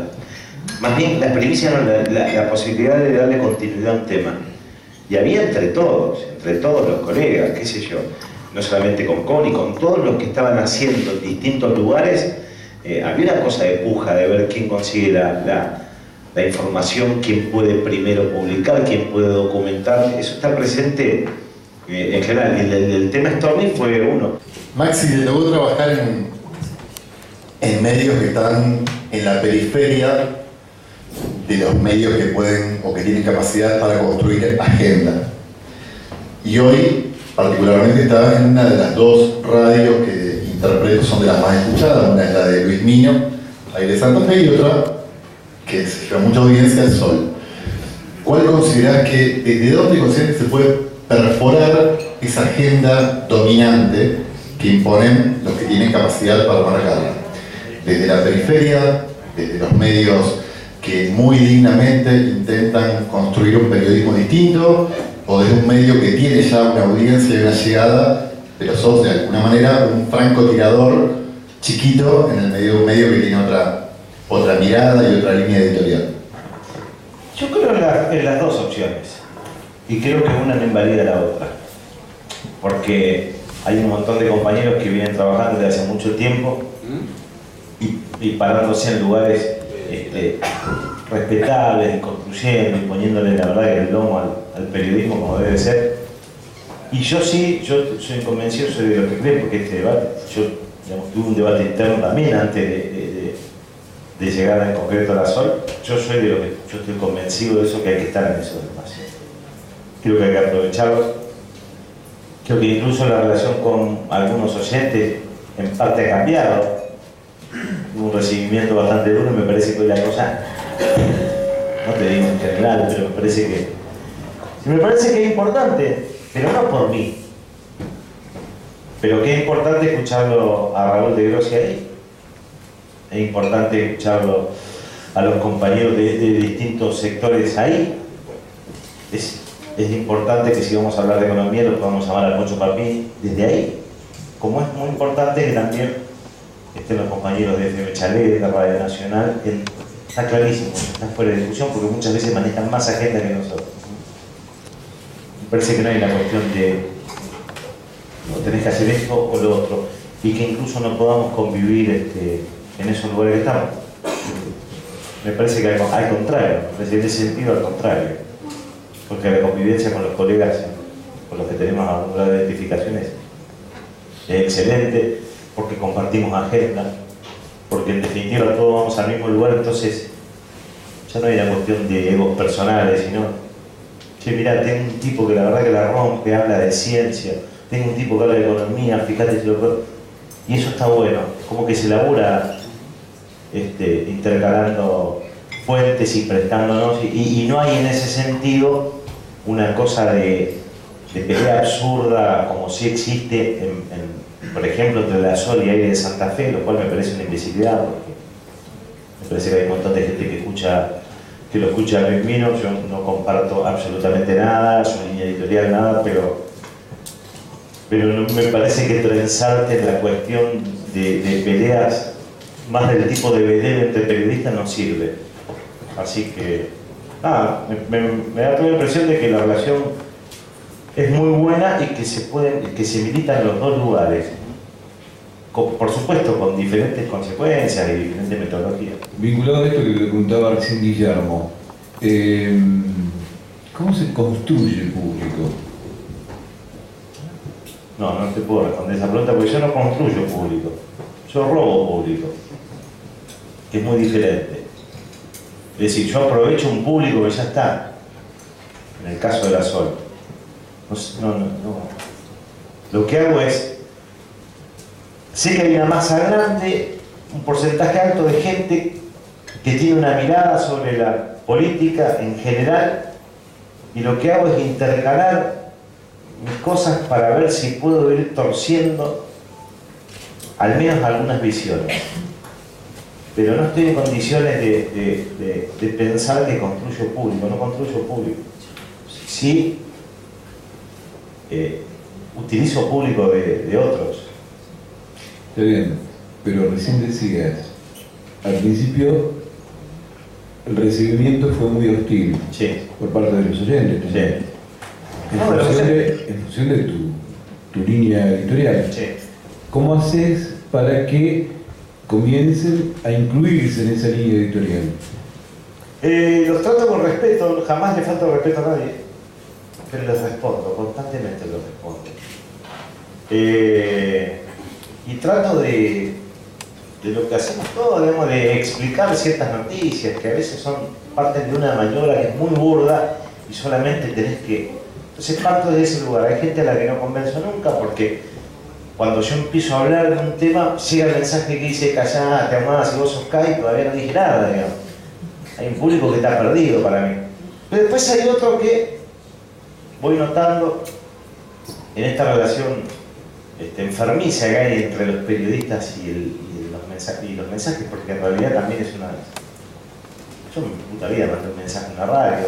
Más bien, las primicias no, la posibilidad de darle continuidad a un tema. Y había entre todos los colegas, qué sé yo, no solamente con Connie, con todos los que estaban haciendo en distintos lugares, había una cosa de puja de ver quién consigue la información, quién puede primero publicar, quién puede documentar. Eso está presente en general. El tema Storni fue uno. Maxi, te tocó trabajar en medios que están en la periferia de los medios que pueden o que tienen capacidad para construir agenda. Y hoy, particularmente, estás en una de las dos radios que interpreto son de las más escuchadas. Una es la de Luis Mino, Aire Santa Fe, y otra que se lleva mucha audiencia, El Sol. ¿Cuál considerás que, desde dónde considerás que se puede perforar esa agenda dominante que imponen los que tienen capacidad para marcarla? Desde la periferia, desde los medios que muy dignamente intentan construir un periodismo distinto, o desde un medio que tiene ya una audiencia y una llegada, pero sos de alguna manera un francotirador chiquito en el medio de un medio que tiene otra mirada y otra línea editorial. Yo creo en las dos opciones, y creo que una no invalida la otra, porque hay un montón de compañeros que vienen trabajando desde hace mucho tiempo y parándose en lugares respetables, y construyendo y poniéndole la verdad el lomo al periodismo como debe ser. Y yo sí, yo soy convencido, soy de lo que creo, porque este debate, yo tuve un debate interno también antes de llegar en concreto a la Sol. Yo soy de lo que, yo estoy convencido de eso, que hay que estar en esos espacios. Creo que hay que aprovecharlos. Creo que incluso la relación con algunos oyentes en parte ha cambiado. Hubo un recibimiento bastante duro y me parece que hoy la cosa, no te digo en general, pero me parece que es importante, pero no por mí. Pero que es importante escucharlo a Raúl de Grossi ahí. Es importante escucharlo a los compañeros de distintos sectores ahí. Es importante que si vamos a hablar de economía lo podamos llamar al Pocho Papín desde ahí. Como es muy importante que también estén los compañeros de FM Chalet, de Radio Nacional, está clarísimo, está fuera de discusión porque muchas veces manejan más agenda que nosotros. Me parece que no hay una cuestión de no tenés que hacer esto o lo otro, y que incluso no podamos convivir en esos lugares que estamos. Me parece que al contrario, en ese sentido al contrario. porque la convivencia con los colegas con los que tenemos algún grado de identificaciones es excelente, porque compartimos agenda, porque en definitiva todos vamos al mismo lugar, entonces ya no hay una cuestión de egos personales, sino, che, mirá, tengo un tipo que la verdad que la rompe, habla de ciencia, tengo un tipo que habla de economía, fíjate si lo puedo. Y eso está bueno, como que se elabora intercalando fuentes y prestándonos, y no hay en ese sentido una cosa de pelea absurda como si existe por ejemplo entre la Sol y Aire de Santa Fe, lo cual me parece una imbecilidad, porque me parece que hay un montón de gente que lo escucha a Pingüino. Yo no comparto absolutamente nada, su línea editorial, nada, pero me parece que trenzarte en la cuestión de peleas más del tipo de vedero entre periodistas no sirve. Así que, me da toda la impresión de que la relación es muy buena y que se milita en los dos lugares. Por supuesto, con diferentes consecuencias y diferentes metodologías. Vinculado a esto que le preguntaba recién Guillermo, ¿cómo se construye el público? No te puedo responder esa pregunta porque yo no construyo público, yo robo público, que es muy diferente. Es decir, yo aprovecho un público que ya está, en el caso de la Sol. No. Lo que hago es, sé que hay una masa grande, un porcentaje alto de gente que tiene una mirada sobre la política en general, y lo que hago es intercalar mis cosas para ver si puedo ir torciendo al menos algunas visiones. Pero no estoy en condiciones de pensar que construyo público, no construyo público. Sí, utilizo público de otros. Está bien, pero recién decías, al principio el recibimiento fue muy hostil, Sí. por parte de los oyentes. Sí. En función de tu línea editorial. Sí. ¿Cómo haces para que comiencen a incluirse en esa línea editorial? Los trato con respeto, jamás le falta respeto a nadie, pero les respondo, constantemente les respondo. Y trato de lo que hacemos todos, digamos, de explicar ciertas noticias que a veces son parte de una maniobra que es muy burda y solamente tenés que... Entonces parto de ese lugar. Hay gente a la que no convenzo nunca porque cuando yo empiezo a hablar de un tema llega el mensaje que dice callate, amá, si vos sos Kai, todavía no dije nada, digamos. Hay un público que está perdido para mí. Pero después hay otro que voy notando en esta relación enfermiza que hay entre los periodistas y los mensajes, porque en realidad también es una... Yo en mi puta vida mandé un mensaje en la radio,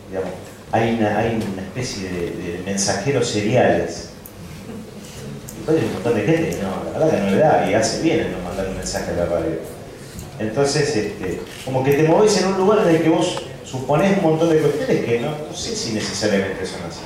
digamos. Hay una especie de mensajeros seriales. Y hay un montón de gente que no, la verdad que no le da y hace bien en no mandar un mensaje a la radio. Entonces, como que te movés en un lugar en el que vos suponés un montón de cuestiones que no sé si necesariamente son así.